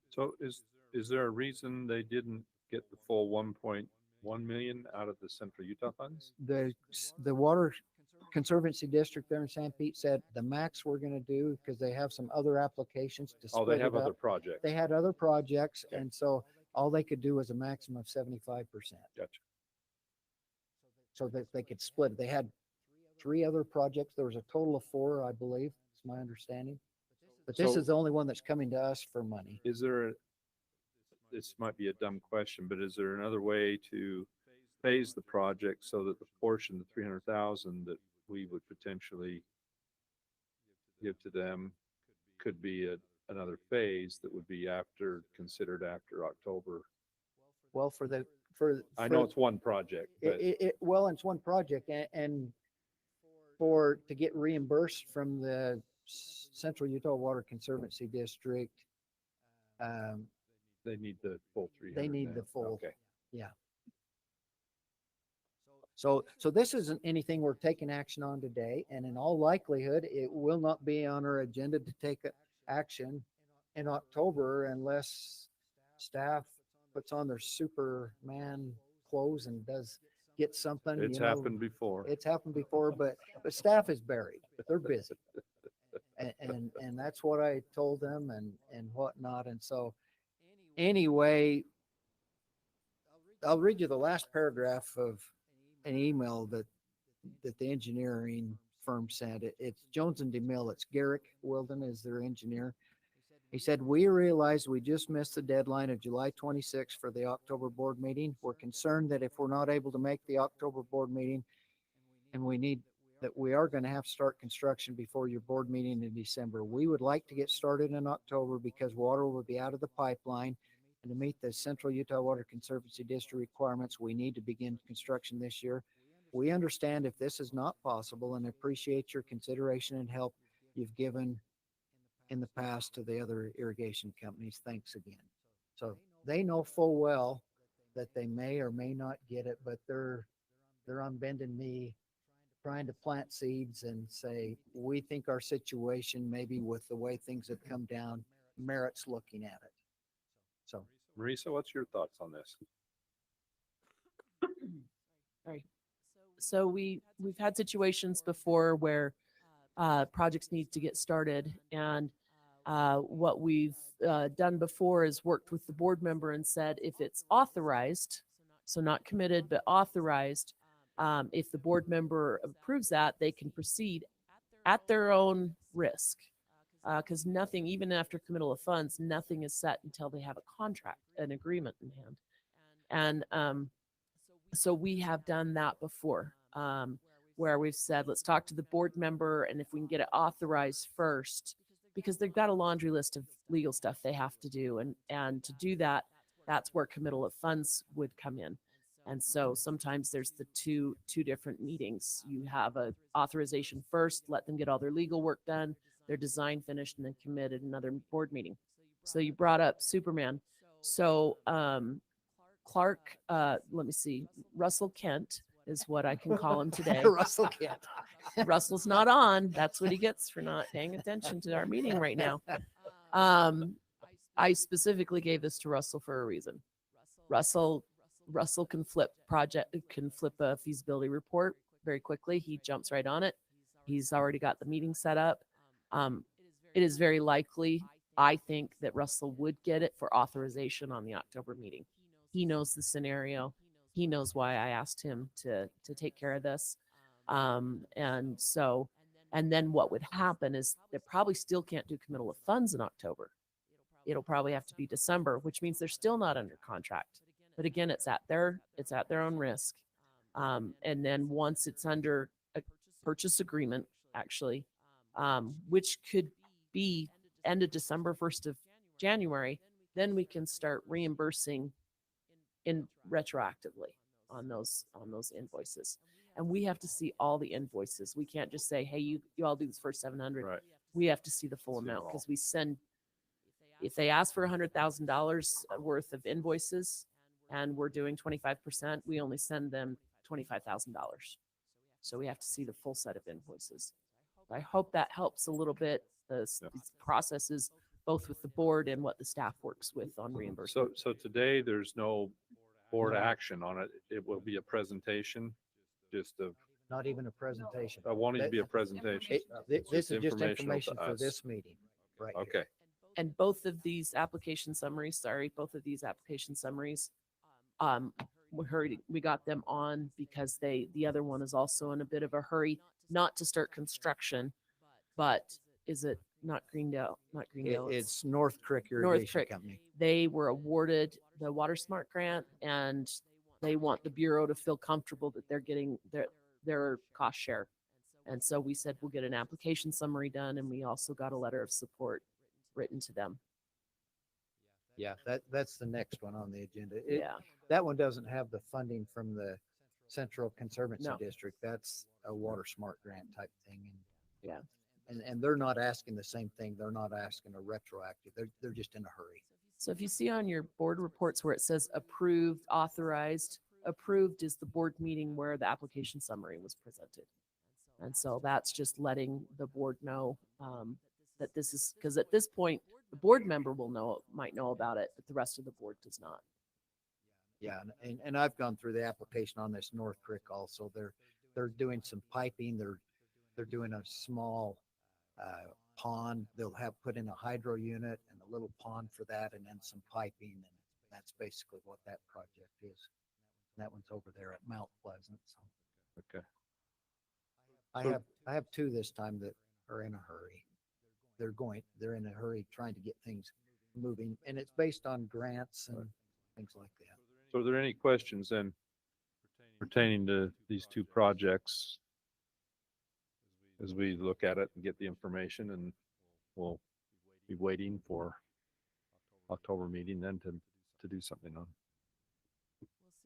S1: So is there a reason they didn't get the full 1.1 million out of the Central Utah funds?
S4: The Water Conservancy District there in Sanpete said the max we're going to do, because they have some other applications to split
S1: they have
S4: it up.
S1: other projects.
S4: They had other projects,
S1: Okay.
S4: and so all they could do was a maximum of 75%.
S1: Gotcha.
S4: So that they could split it. They had 3 other projects. There was a total of 4, I believe. It's my understanding. But this
S1: So-
S4: is the only one that's coming to us for money.
S1: This might be a dumb question, but is there another way to phase the project so that the portion, the 300,000 that we would potentially give to them could be another phase that would be considered after October.
S4: Well,
S1: I know it's one project, but
S4: well, it's one project and to get reimbursed from the Central Utah Water Conservancy District,
S1: they need the full 300.
S4: they need
S1: now.
S4: the full,
S1: Okay.
S4: yeah. So this isn't anything we're taking action on today, and in all likelihood, it will not be on our agenda to take action in October unless staff puts on their Superman clothes and get something.
S1: It's happened before.
S4: It's happened before, but staff is buried. They're busy. And that's what I told them and whatnot. And so anyway, I'll read you the last paragraph of an email that the engineering firm sent. It's Jones and DeMille. It's Garrick Wilden is their engineer. He said, we realize we just missed the deadline of July 26th for the October board meeting. We're concerned that if we're not able to make the October board meeting and we are going to have to start construction before your board meeting in December. We would like to get started in October because water will be out of the pipeline, and to meet the Central Utah Water Conservancy District requirements, we need to begin construction this year. We understand if this is not possible and appreciate your consideration and help you've given in the past to the other irrigation companies. Thanks again. So they know full well that they may or may not get it, but they're on bended knee trying to plant seeds and say, we think our situation, maybe with the way things have come down, Marett's looking at it. So
S1: Marisa, what's your thoughts on this?
S14: Sorry. So we've had situations before where projects need to get started, and what we've done before is worked with the board member and said if it's authorized, so not committed but authorized, if the board member approves that, they can proceed at their own risk, because nothing, even after committal of funds, nothing is set until they have a contract, an agreement in hand. And so we have done that before, where we've said, let's talk to the board member, and if we can get it authorized first, because they've got a laundry list of legal stuff they have to do. And to do that, that's where committal of funds would come in. And so sometimes there's the two different meetings. You have a authorization first, let them get all their legal work done, their design finished, and then commit at another board meeting. So you brought up Superman. So Clark, let me see, Russell Kent is what I can call him today.
S4: Russell Kent.
S14: Russell's not on. That's what he gets for not paying attention to our meeting right now. I specifically gave this to Russell for a reason. Russell can flip a feasibility report very quickly. He jumps right on it. He's already got the meeting set up. It is very likely, I think, that Russell would get it for authorization on the October meeting. He knows the scenario. He knows why I asked him to take care of this. And then what would happen is they probably still can't do committal of funds in October. It'll probably have to be December, which means they're still not under contract. But again, it's at their own risk. And then once it's under a purchase agreement, actually, which could be end of December, 1st of January, then we can start reimbursing in retroactively on those invoices. And we have to see all the invoices. We can't just say, hey, you all do this first 700.
S1: Right.
S14: We have to see the full amount, because we send, if they ask for $100,000 worth of invoices and we're doing 25%, we only send them $25,000. So we have to see the full set of invoices. I hope that helps a little bit, these processes, both with the board and what the staff works with on reimbursement.
S1: So today there's no board action on it. It will be a presentation, just of.
S4: Not even a presentation.
S1: I want it to be a presentation.
S4: This is just
S1: informational
S4: information
S1: to
S4: for
S1: us.
S4: this meeting, right? here.
S1: Okay.
S14: And both of these application summaries, we got them on because the other one is also in a bit of a hurry, not to start construction, but is it not Greendale? Not Greendale.
S4: It's North Creek Irrigation Company.
S14: They were awarded the Water Smart grant, and they want the Bureau to feel comfortable that they're getting their cost share. And so we said, we'll get an application summary done. And we also got a letter of support written to them.
S4: Yeah, that's the next one on the agenda.
S14: Yeah.
S4: That one doesn't have the funding from the Central Conservancy
S14: No.
S4: District. That's a Water Smart grant type thing.
S14: Yeah.
S4: And they're not asking the same thing. They're not asking a retroactive. They're just in a hurry.
S14: So if you see on your board reports where it says approved, authorized, approved is the board meeting where the application summary was presented. And so that's just letting the board know that this is, because at this point, the board member might know about it, but the rest of the board does not.
S4: Yeah, and I've gone through the application on this North Creek also. They're doing some piping. They're doing a small pond. They'll have put in a hydro unit and a little pond for that, and then some piping, and that's basically what that project is. And that one's over there at Mount Pleasant. So.
S1: Okay.
S4: I have two this time that are in a hurry. They're in a hurry trying to get things moving, and it's based on grants and things like that.
S1: So are there any questions then pertaining to these two projects as we look at it and get the information, and we'll be waiting for October meeting then to do something on?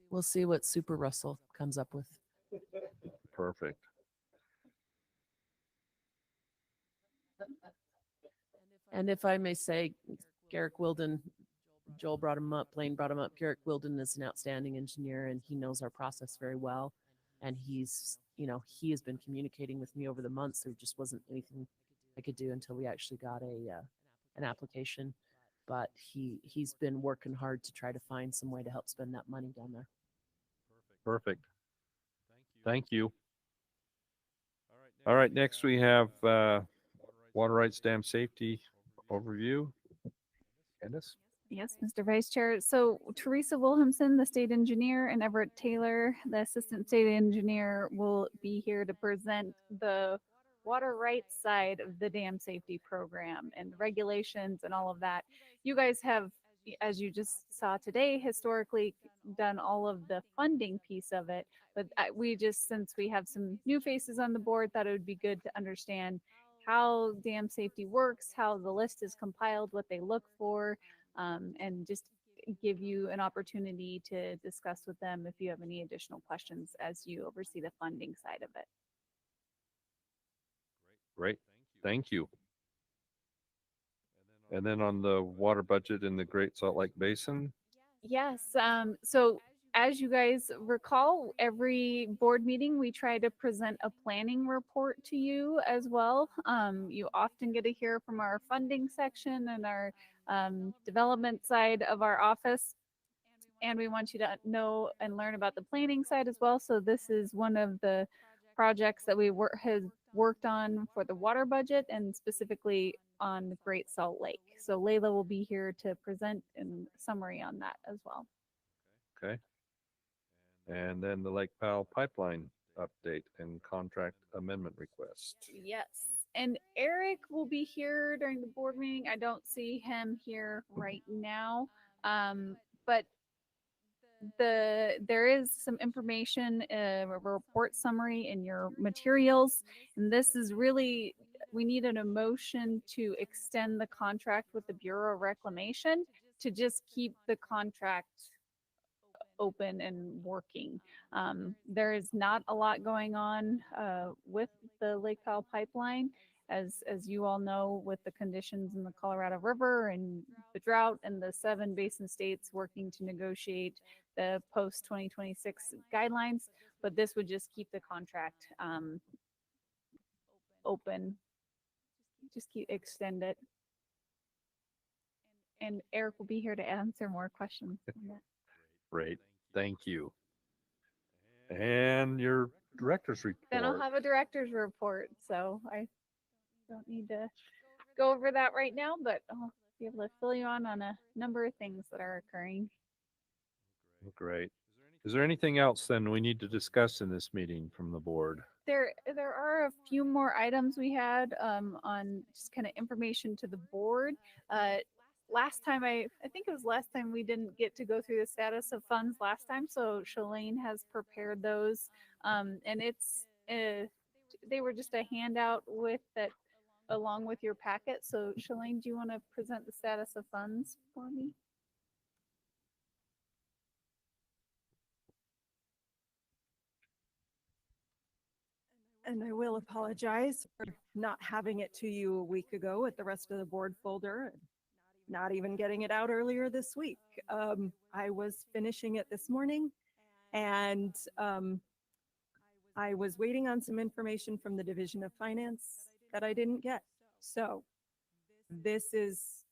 S14: We'll see what Super Russell comes up with.
S1: Perfect.
S14: And if I may say, Garrick Wilden, Joel brought him up, Blaine brought him up. Garrick Wilden is an outstanding engineer and he knows our process very well. And he has been communicating with me over the months. There just wasn't anything I could do until we actually got an application. But he's been working hard to try to find some way to help spend that money down there.
S1: Perfect. Thank you. All right, next we have water rights dam safety overview. Candace?
S5: Yes, Mr. Vice Chair. So Teresa Williamson, the state engineer, and Everett Taylor, the assistant state engineer, will be here to present the water rights side of the dam safety program and the regulations and all of that. You guys have, as you just saw today, historically done all of the funding piece of it. But since we have some new faces on the board, thought it would be good to understand how dam safety works, how the list is compiled, what they look for, and just give you an opportunity to discuss with them if you have any additional questions as you oversee the funding side of it.
S1: Great. Thank you. And then on the water budget in the Great Salt Lake Basin?
S5: Yes. So as you guys recall, every board meeting, we try to present a planning report to you as well. You often get to hear from our funding section and our development side of our office. And we want you to know and learn about the planning side as well. So this is one of the projects that we have worked on for the water budget and specifically on the Great Salt Lake. So Layla will be here to present a summary on that as well.
S1: Okay. And then the Lake Powell pipeline update and contract amendment request.
S5: Yes. And Eric will be here during the board meeting. I don't see him here right now. But there is some information, a report summary in your materials. And this is really, we need an motion to extend the contract with the Bureau of Reclamation to just keep the contract open and working. There is not a lot going on with the Lake Powell pipeline, as you all know, with the conditions in the Colorado River and the drought and the 7 basin states working to negotiate the post 2026 guidelines. But this would just keep the contract open, extend it. And Eric will be here to answer more questions on that.
S1: Great. Thank you. And your director's report.
S5: Then I'll have a director's report. So I don't need to go over that right now, but I'll be able to fill you on a number of things that are occurring.
S1: Great. Is there anything else then we need to discuss in this meeting from the board?
S5: There are a few more items we had on just kind of information to the board. Last time, I think it was last time we didn't get to go through the status of funds last time. So Shalane has prepared those. And they were just a handout with that along with your packet. So Shalane, do you want to present the status of funds for me?
S13: And I will apologize for not having it to you a week ago with the rest of the board folder, and not even getting it out earlier this week. I was finishing it this morning, and I was waiting on some information from the Division of Finance that I didn't get. So this is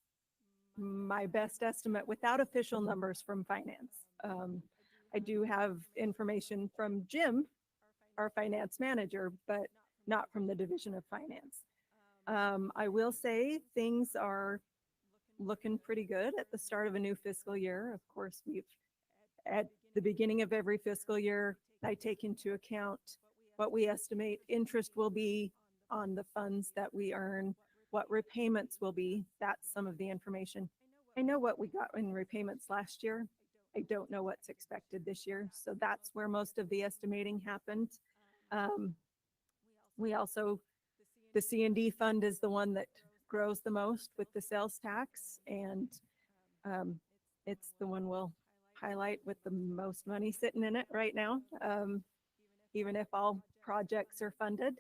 S13: my best estimate without official numbers from finance. I do have information from Jim, our finance manager, but not from the Division of Finance. I will say things are looking pretty good at the start of a new fiscal year. Of course, at the beginning of every fiscal year, I take into account what we estimate interest will be on the funds that we earn, what repayments will be. That's some of the information. I know what we got in repayments last year. I don't know what's expected this year. So that's where most of the estimating happened. We also, the C&D fund is the one that grows the most with the sales tax, and it's the one we'll highlight with the most money sitting in it right now, even if all projects are funded.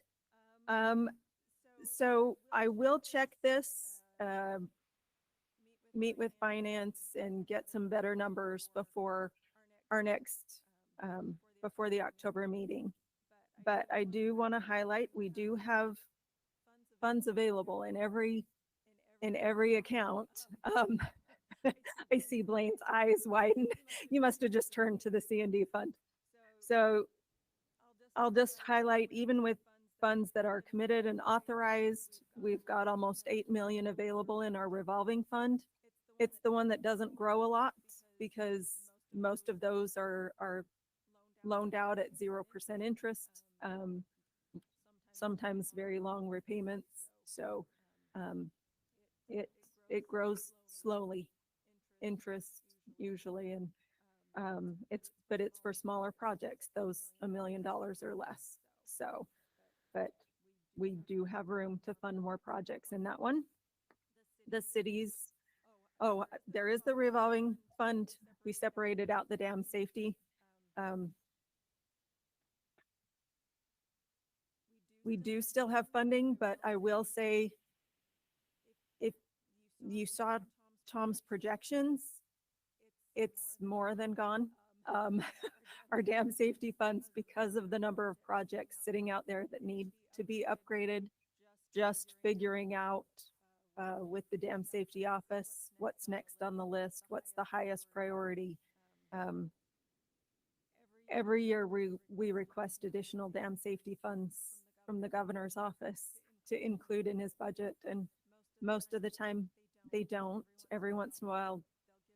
S13: So I will check this, meet with finance and get some better numbers before our next, before the October meeting. But I do want to highlight, we do have funds available in every account. I see Blaine's eyes widen. You must have just turned to the C&D fund. So I'll just highlight, even with funds that are committed and authorized, we've got almost 8 million available in our revolving fund. It's the one that doesn't grow a lot because most of those are loaned out at 0% interest, sometimes very long repayments. So it grows slowly, interest usually, and but it's for smaller projects, those $1 million or less. So, but we do have room to fund more projects in that one. The cities, oh, there is the revolving fund. We separated out the dam safety. We do still have funding, but I will say, if you saw Tom's projections, it's more than gone. Our dam safety funds, because of the number of projects sitting out there that need to be upgraded, just figuring out with the dam safety office, what's next on the list, what's the highest priority. Every year we request additional dam safety funds from the governor's office to include in his budget, and most of the time they don't. Every once in a while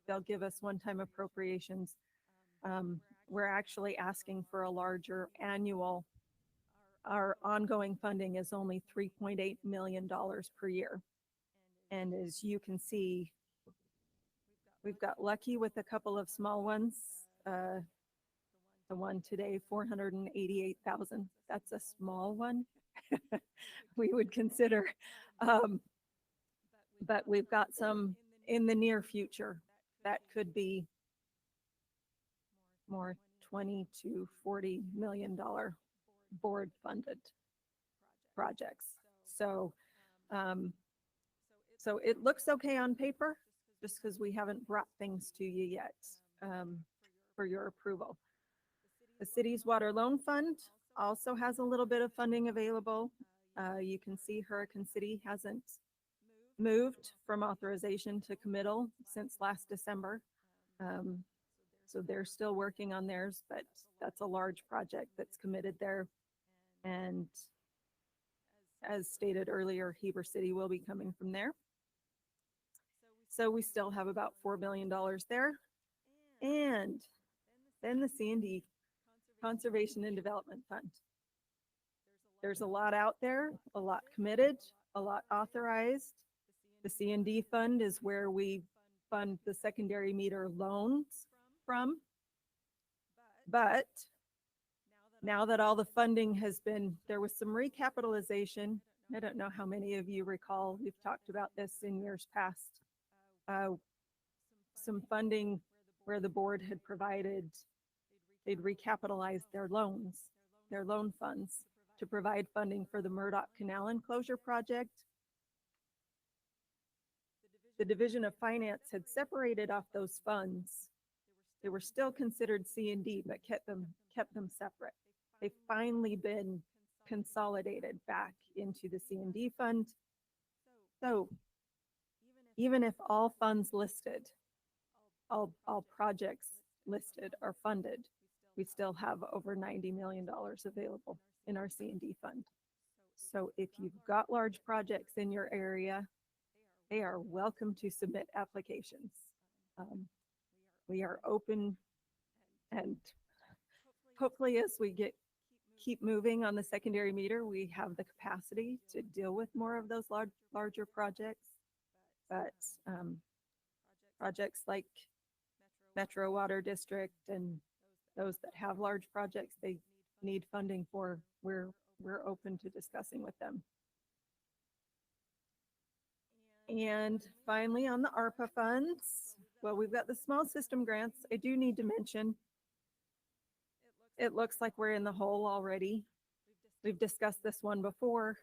S13: they'll give us one-time appropriations. We're actually asking for a larger annual. Our ongoing funding is only $3.8 million per year. And as you can see, we've got lucky with a couple of small ones. The one today, 488,000. That's a small one. We would consider, but we've got some in the near future that could be more $20 to $40 million board funded projects. So, so it looks okay on paper, just because we haven't brought things to you yet for your approval. The city's water loan fund also has a little bit of funding available. You can see Hurricane City hasn't moved from authorization to committal since last December. So they're still working on theirs, but that's a large project that's committed there. And as stated earlier, Heber City will be coming from there. So we still have about $4 billion there. And then the C&D, Conservation and Development Fund. There's a lot out there, a lot committed, a lot authorized. The C&D fund is where we fund the secondary meter loans from. But now that all the funding has been, there was some recapitalization. I don't know how many of you recall, we've talked about this in years past. Some funding where the board had provided, they'd recapitalized their loan funds to provide funding for the Murdoch Canal enclosure project. The Division of Finance had separated off those funds. They were still considered C&D, but kept them separate. They've finally been consolidated back into the C&D fund. So even if all funds listed, all projects listed are funded, we still have over $90 million available in our C&D fund. So if you've got large projects in your area, they are welcome to submit applications. We are open, and hopefully as we keep moving on the secondary meter, we have the capacity to deal with more of those larger projects. But projects like Metro Water District and those that have large projects they need funding for, we're open to discussing with them. And finally, on the ARPA funds, well, we've got the small system grants. I do need to mention, it looks like we're in the hole already. We've discussed this one before.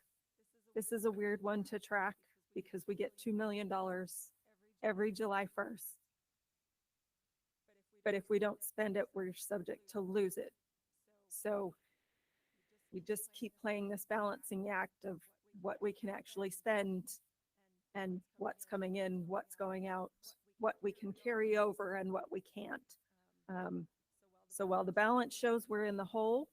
S13: This is a weird one to track because we get $2 million every July 1st. But if we don't spend it, we're subject to lose it. So we just keep playing this balancing act of what we can actually spend and what's coming in, what's going out, what we can carry over and what we can't. So while the balance shows we're in the hole,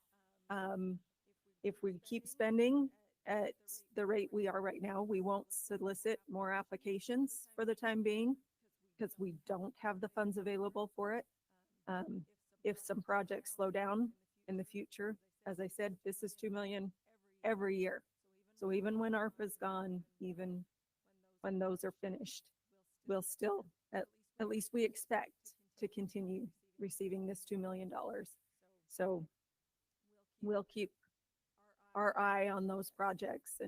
S13: if we keep spending at the rate we are right now, we won't solicit more applications for the time being because we don't have the funds available for it. If some projects slow down in the future, as I said, this is $2 million every year. So even when ARPA's gone, even when those are finished, we'll still, at least we expect to continue receiving this $2 million. So we'll keep our eye on those projects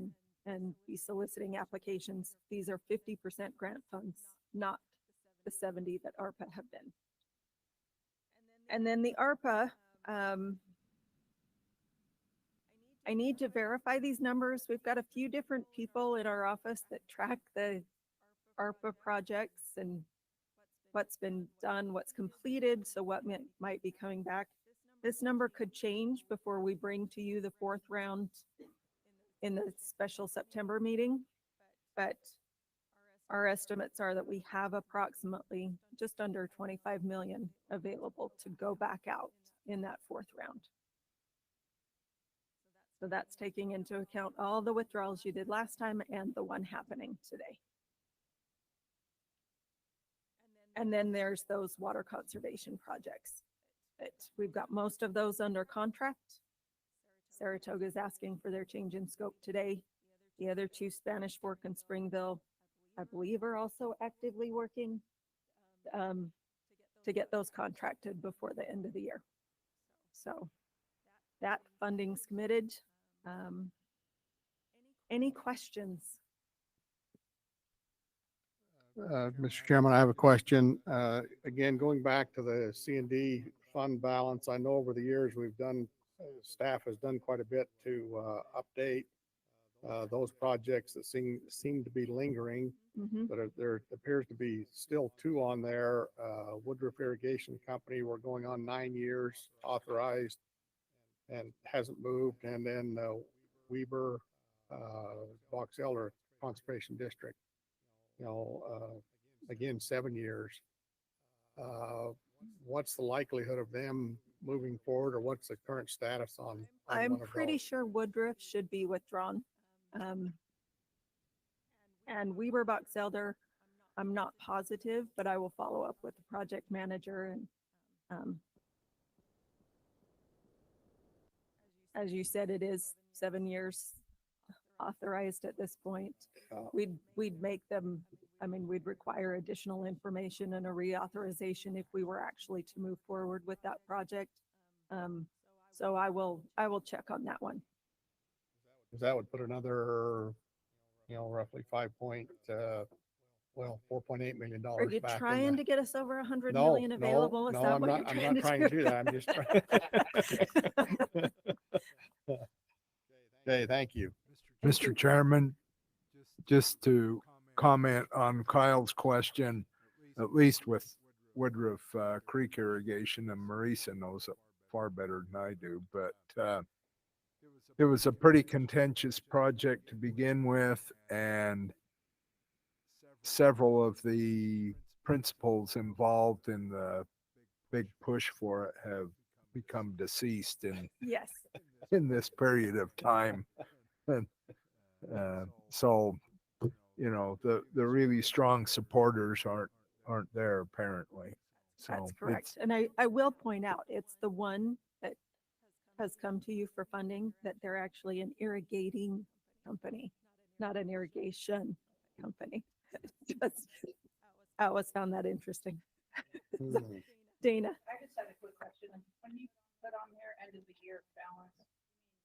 S13: and be soliciting applications. These are 50% grant funds, not the 70 that ARPA have been. And then the ARPA, I need to verify these numbers. We've got a few different people in our office that track the ARPA projects and what's been done, what's completed, so what might be coming back. This number could change before we bring to you the fourth round in the special September meeting, but our estimates are that we have approximately just under 25 million available to go back out in that fourth round. So that's taking into account all the withdrawals you did last time and the one happening today. And then there's those water conservation projects. But we've got most of those under contract. Saratoga is asking for their change in scope today. The other two, Spanish Fork and Springville, I believe are also actively working to get those contracted before the end of the year. So that funding's committed. Any questions?
S3: Mr. Chairman, I have a question. Again, going back to the C&D fund balance, I know over the years we've done, staff has done quite a bit to update those projects that seem to be lingering, but there appears to be still two on there. Woodruff Irrigation Company, we're going on 9 years authorized and hasn't moved. And then Weber, Box Elder Conservation District, again, 7 years. What's the likelihood of them moving forward, or what's the current status on
S13: I'm pretty sure Woodruff should be withdrawn. And Weber Box Elder, I'm not positive, but I will follow up with the project manager. And as you said, it is 7 years authorized at this point. We'd make them, we'd require additional information and a reauthorization if we were actually to move forward with that project. So I will check on that one.
S3: 'cause that would put another, roughly $4.8 million
S13: Are you
S3: back in
S13: trying
S3: the.
S13: to get us over 100
S3: No,
S13: million
S3: no,
S13: available? Is
S3: no,
S13: that
S3: I'm
S13: what
S3: not,
S13: you're
S3: I'm
S13: trying
S3: not trying to do that. I'm just trying. Okay, thank you.
S2: Mr. Chairman, just to comment on Kyle's question, at least with Woodruff Creek irrigation, and Marisa knows it far better than I do, but it was a pretty contentious project to begin with, and several of the principals involved in the big push for it have become deceased
S13: Yes.
S2: in this period of time. And so, the really strong supporters aren't there apparently. So
S13: That's correct. And I will point out, it's the one that has come to you for funding, that they're actually an irrigating company, not an irrigation company. Just, I always found that interesting. Dana.
S16: I just had a quick question. When you put on there end of the year balance,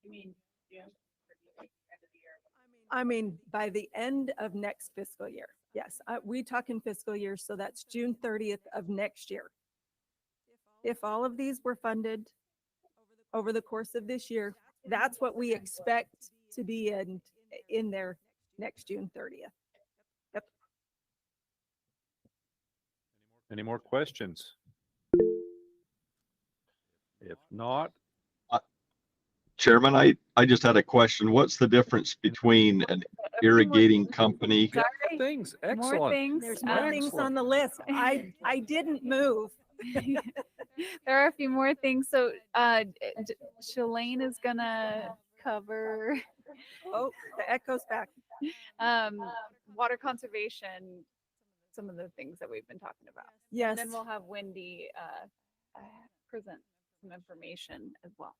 S16: you mean June or do you mean end of the year?
S13: I mean, by the end of next fiscal year. Yes, we talk in fiscal years, so that's June 30th of next year. If all of these were funded over the course of this year, that's what we expect to be in there next June 30th. Yep.
S1: Any more questions? If not,
S8: Chairman, I just had a question. What's the difference between an irrigating company?
S5: Sorry.
S1: things,
S5: More
S1: excellent.
S5: things.
S13: There's more things on the list. I didn't move.
S5: There are a few more things. So Shalane is gonna cover
S13: Oh, the echo's back.
S5: water conservation, some of the things that we've been talking about.
S13: Yes.
S5: And then we'll have Wendy present some information as well.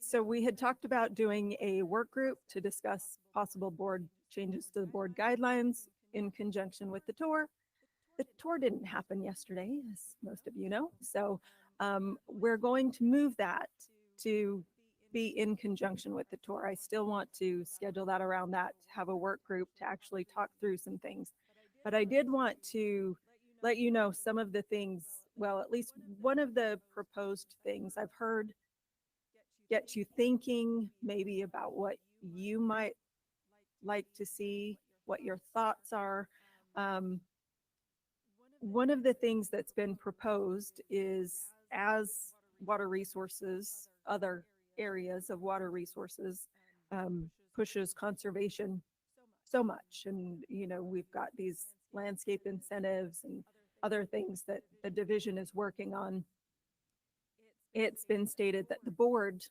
S13: So we had talked about doing a work group to discuss possible board changes to the board guidelines in conjunction with the tour. The tour didn't happen yesterday, as most of you know. So we're going to move that to be in conjunction with the tour. I still want to schedule that around that, have a work group to actually talk through some things. But I did want to let you know some of the things, well, at least one of the proposed things I've heard get you thinking maybe about what you might like to see, what your thoughts are. One of the things that's been proposed is, as water resources, other areas of water resources pushes conservation so much. And, we've got these landscape incentives and other things that the division is working on. It's been stated that the board,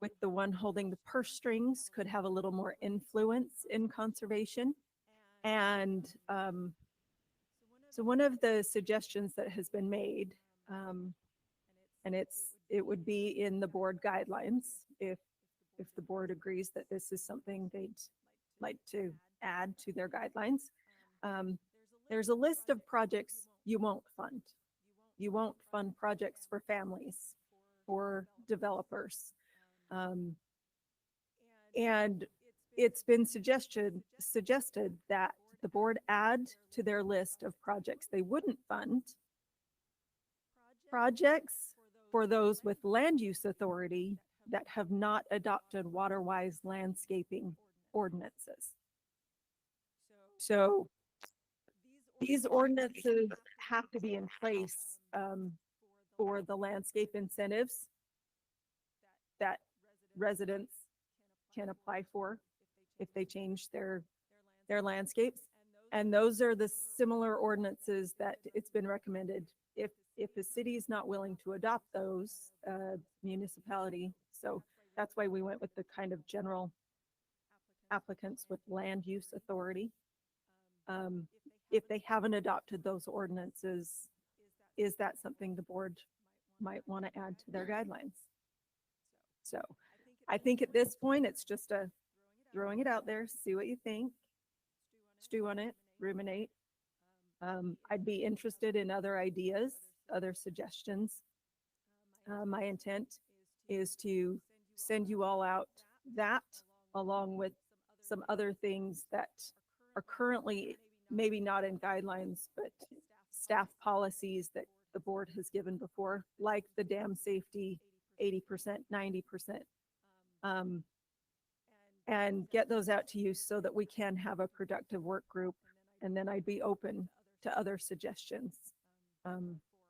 S13: with the one holding the purse strings, could have a little more influence in conservation. And so one of the suggestions that has been made, and it would be in the board guidelines if the board agrees that this is something they'd like to add to their guidelines. There's a list of projects you won't fund. You won't fund projects for families or developers. And it's been suggested that the board add to their list of projects they wouldn't fund projects for those with land use authority that have not adopted water-wise landscaping ordinances. So these ordinances have to be in place for the landscape incentives that residents can apply for if they change their landscapes. And those are the similar ordinances that it's been recommended. If the city is not willing to adopt those, municipality. So that's why we went with the kind of general applicants with land use authority. If they haven't adopted those ordinances, is that something the board might want to add to their guidelines? So I think at this point, it's just throwing it out there, see what you think, stew on it, ruminate. I'd be interested in other ideas, other suggestions. My intent is to send you all out that along with some other things that are currently maybe not in guidelines, but staff policies that the board has given before, like the dam safety, 80%, 90%. And get those out to you so that we can have a productive work group. And then I'd be open to other suggestions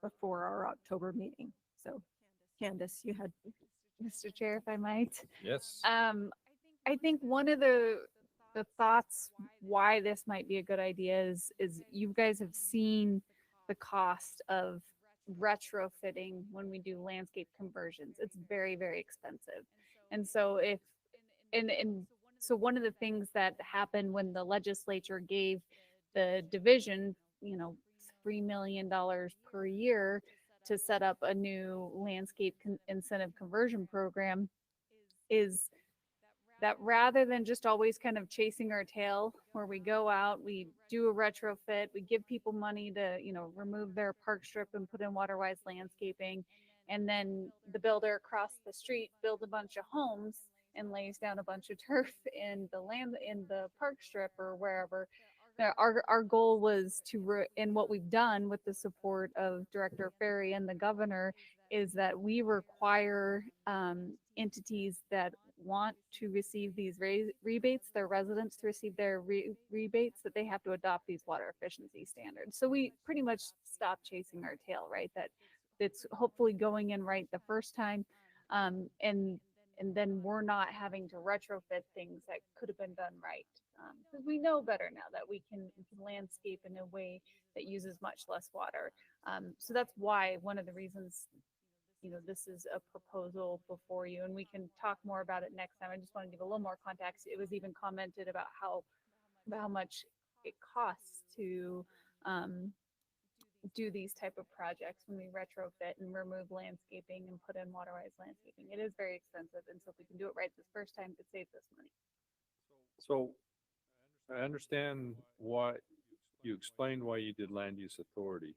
S13: before our October meeting. So Candace, you had.
S5: Mr. Chair, if I might.
S1: Yes.
S5: I think one of the thoughts why this might be a good idea is you guys have seen the cost of retrofitting when we do landscape conversions. It's very, very expensive. And so so one of the things that happened when the legislature gave the division, $3 million per year to set up a new landscape incentive conversion program is that rather than just always kind of chasing our tail, where we go out, we do a retrofit, we give people money to, remove their park strip and put in water-wise landscaping, and then the builder across the street builds a bunch of homes and lays down a bunch of turf in the park strip or wherever. Our goal was and what we've done with the support of Director Ferry and the governor is that we require entities that want to receive these rebates, their residents to receive their rebates, that they have to adopt these water efficiency standards. So we pretty much stop chasing our tail, right? That it's hopefully going in right the first time. And then we're not having to retrofit things that could have been done right. Because we know better now that we can landscape in a way that uses much less water. So that's why one of the reasons, this is a proposal before you, and we can talk more about it next time. I just want to give a little more context. It was even commented about how much it costs to do these type of projects when we retrofit and remove landscaping and put in water-wise landscaping. It is very expensive, and so if we can do it right this first time, it saves us money.
S1: So I understand why you explained why you did land use authority,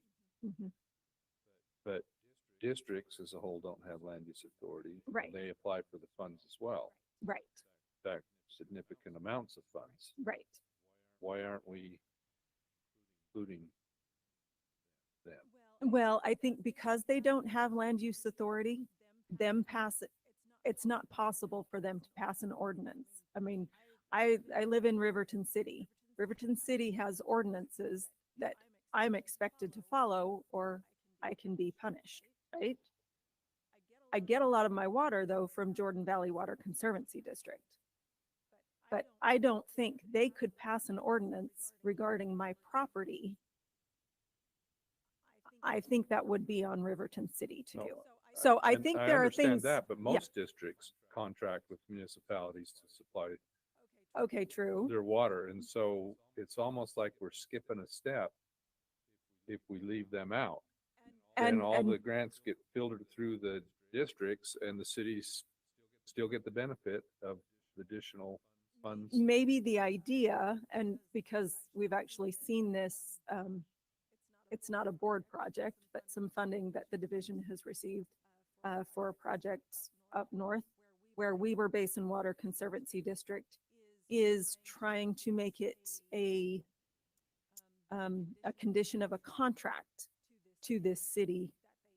S1: but districts as a whole don't have land use authority.
S13: Right.
S1: They apply for the funds as well.
S13: Right.
S1: In fact, significant amounts of funds.
S13: Right.
S1: Why aren't we including them?
S13: Well, I think because they don't have land use authority, it's not possible for them to pass an ordinance. I mean, I live in Riverton City. Riverton City has ordinances that I'm expected to follow or I can be punished, right? I get a lot of my water though from Jordan Valley Water Conservancy District. But I don't think they could pass an ordinance regarding my property. I think that would be on Riverton City to do. So I think there are things.
S1: I understand that, but most districts contract with municipalities to supply
S13: Okay, true.
S1: their water. And so it's almost like we're skipping a step if we leave them out. And all the grants get filtered through the districts and the cities still get the benefit of additional funds.
S13: Maybe the idea, and because we've actually seen this, it's not a board project, but some funding that the division has received for a project up north where Weber Basin Water Conservancy District is trying to make it a condition of a contract to this city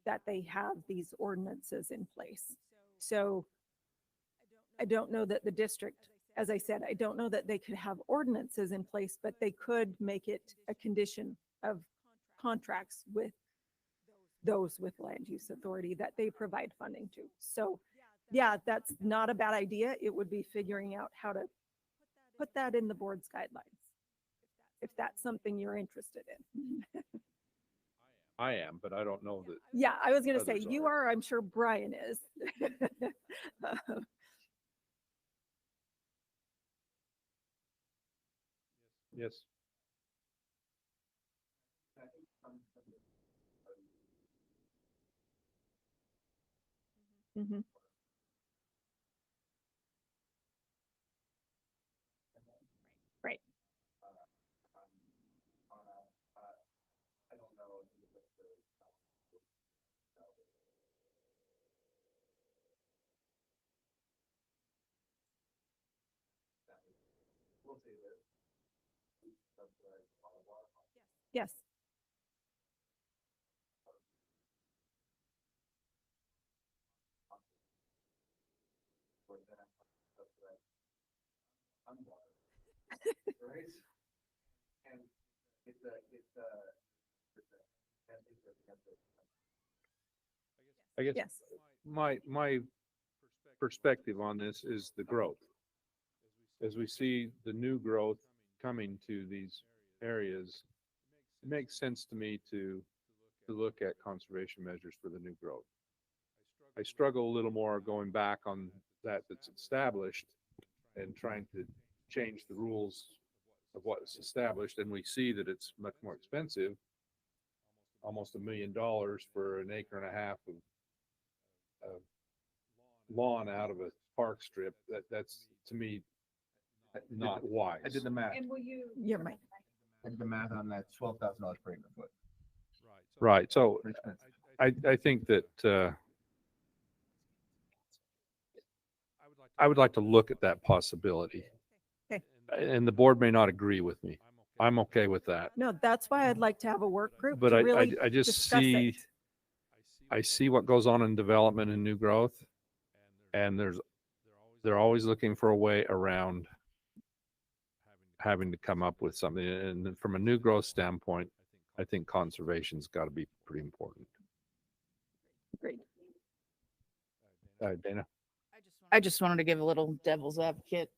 S13: that they have these ordinances in place. So I don't know that the district, as I said, I don't know that they could have ordinances in place, but they could make it a condition of contracts with those with land use authority that they provide funding to. So yeah, that's not a bad idea. It would be figuring out how to put that in the board's guidelines, if that's something you're interested in.
S1: I am, but I don't know that.
S13: Yeah, I was going to say,
S1: others
S13: you are, I'm sure Brian is.
S1: Yes.
S13: Mhm. Right. Yes.
S1: I guess
S13: Yes.
S1: my perspective on this is the growth. As we see the new growth coming to these areas, it makes sense to me to look at conservation measures for the new growth. I struggle a little more going back on that's established and trying to change the rules of what's established, and we see that it's much more expensive, almost $1 million for an acre and a half of lawn out of a park strip. That's to me not wise.
S6: I did the math.
S5: And will you?
S13: You're right.
S6: I did the math on that, $12,000 per acre foot.
S1: Right. So I think that I would like to look at that possibility.
S13: Okay.
S1: And the board may not agree with me. I'm okay with that.
S13: No, that's why I'd like to have a work group
S1: But
S13: to really
S1: I just
S13: discuss
S1: see,
S13: it.
S1: I see what goes on in development and new growth. And they're always looking for a way around having to come up with something. And then from a new growth standpoint, I think conservation's got to be pretty important.
S13: Great.
S1: Dana?
S16: I just wanted to give a little devil's advocate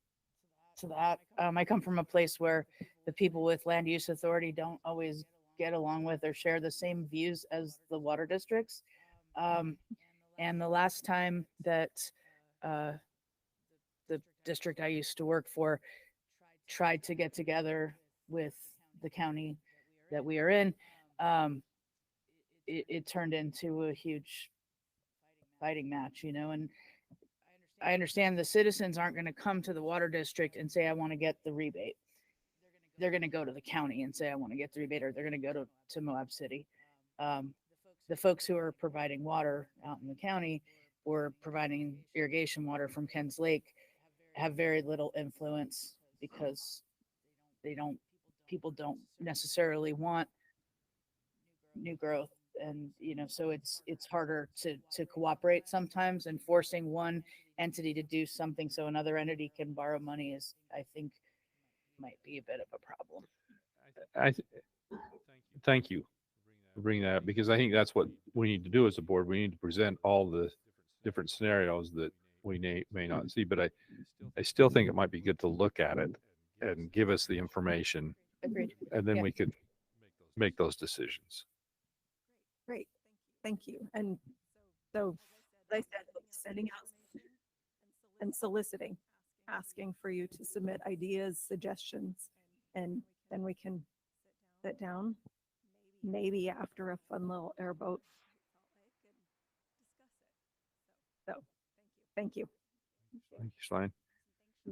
S16: to that. I come from a place where the people with land use authority don't always get along with or share the same views as the water districts. And the last time that the district I used to work for tried to get together with the county that we are in, it turned into a huge fighting match, and I understand the citizens aren't going to come to the water district and say, I want to get the rebate. They're going to go to the county and say, I want to get the rebate, or they're going to go to Moab City. The folks who are providing water out in the county or providing irrigation water from Ken's Lake have very little influence because people don't necessarily want new growth. And, so it's harder to cooperate sometimes, and forcing one entity to do something so another entity can borrow money is, I think, might be a bit of a problem.
S1: Thank you for bringing that up, because I think that's what we need to do as a board. We need to present all the different scenarios that we may not see, but I still think it might be good to look at it and give us the information.
S16: Agreed.
S1: And then
S16: Yeah.
S1: we could make those decisions.
S13: Great. Thank you. And so, as I said, sending out and soliciting, asking for you to submit ideas, suggestions, and then we can sit down, maybe after a fun little airboat. So, thank you.
S1: Thank you, Shalane.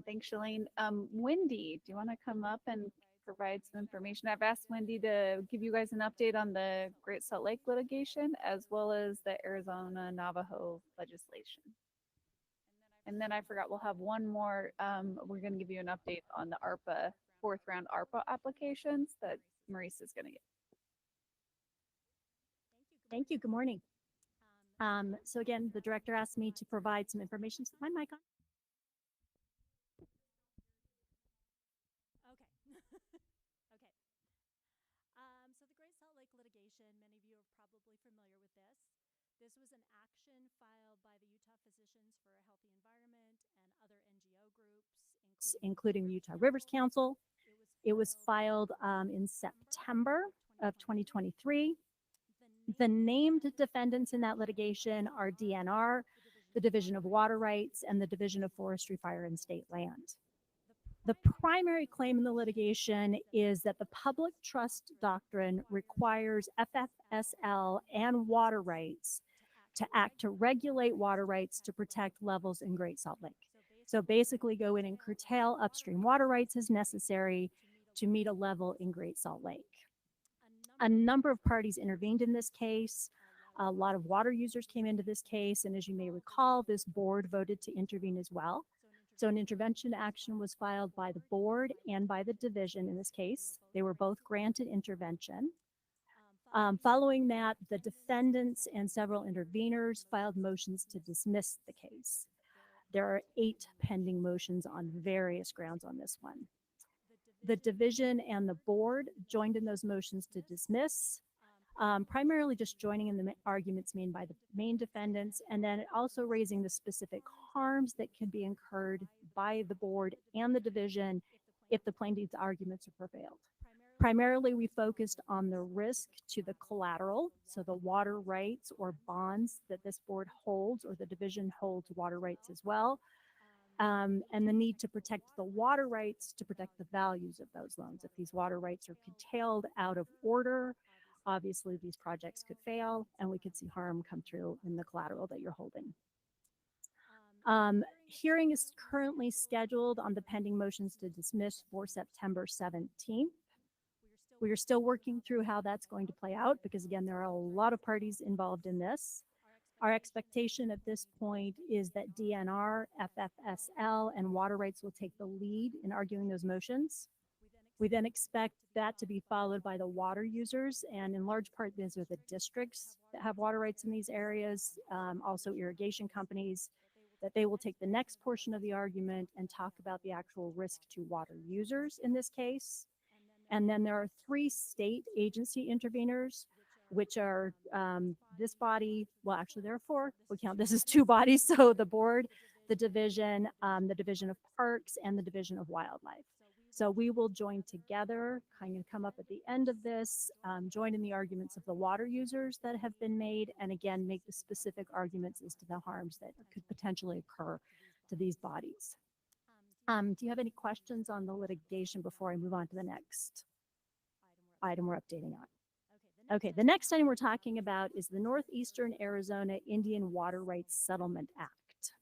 S5: Thanks, Shalane. Wendy, do you want to come up and provide some information? I've asked Wendy to give you guys an update on the Great Salt Lake litigation, as well as the Arizona Navajo legislation. And then I forgot, we'll have one more. We're going to give you an update on the ARPA, fourth round ARPA applications that Marisa is going to get.
S17: Thank you. Good morning. So again, the director asked me to provide some information. Is my mic on? Okay. Okay. So the Great Salt Lake litigation, many of you are probably familiar with this. This was an action filed by the Utah Physicians for a Healthy Environment and other NGO groups, including the Utah Rivers Council. It was filed in September of 2023. The named defendants in that litigation are DNR, the Division of Water Rights, and the Division of Forestry, Fire, and State Land. The primary claim in the litigation is that the public trust doctrine requires FFSL and water rights to act to regulate water rights to protect levels in Great Salt Lake. So basically go in and curtail upstream water rights as necessary to meet a level in Great Salt Lake. A number of parties intervened in this case. A lot of water users came into this case. And as you may recall, this board voted to intervene as well.
S18: So an intervention action was filed by the board and by the division in this case. They were both granted intervention. Following that, the defendants and several interveners filed motions to dismiss the case. There are 8 pending motions on various grounds on this one. The division and the board joined in those motions to dismiss, primarily just joining in the arguments made by the main defendants, and then also raising the specific harms that can be incurred by the board and the division if the plaintiff's arguments are prevailed. Primarily, we focused on the risk to the collateral, so the water rights or bonds that this board holds, or the division holds water rights as well, and the need to protect the water rights to protect the values of those loans. If these water rights are curtailed out of order, obviously these projects could fail and we could see harm come through in the collateral that you're holding. Hearing is currently scheduled on the pending motions to dismiss for September 17th. We are still working through how that's going to play out because, again, there are a lot of parties involved in this. Our expectation at this point is that DNR, FFSL, and water rights will take the lead in arguing those motions. We then expect that to be followed by the water users, and in large part, these are the districts that have water rights in these areas, also irrigation companies, that they will take the next portion of the argument and talk about the actual risk to water users in this case. And then there are 3 state agency interveners, which are this body, well, actually there are 4, we count this as 2 bodies, so the board, the division of parks, and the division of wildlife. So we will join together, kind of come up at the end of this, join in the arguments of the water users that have been made, and again, make the specific arguments as to the harms that could potentially occur to these bodies. Do you have any questions on the litigation before I move on to the next item we're updating on? Okay, the next item we're talking about is the Northeastern Arizona Indian Water Rights Settlement Act.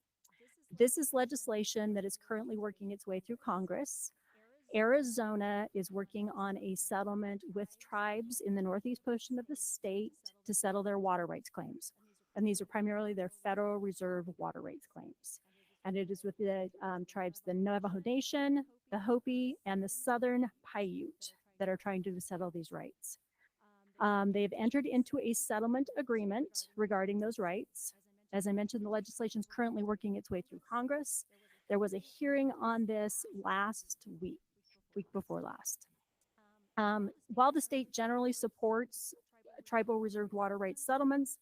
S18: This is legislation that is currently working its way through Congress. Arizona is working on a settlement with tribes in the northeast portion of the state to settle their water rights claims. And these are primarily their Federal Reserve water rights claims. And it is with the tribes, the Navajo Nation, the Hopi, and the Southern Paiute that are trying to settle these rights. They've entered into a settlement agreement regarding those rights. As I mentioned, the legislation is currently working its way through Congress. There was a hearing on this last week before last. While the state generally supports tribal reserved water rights settlements,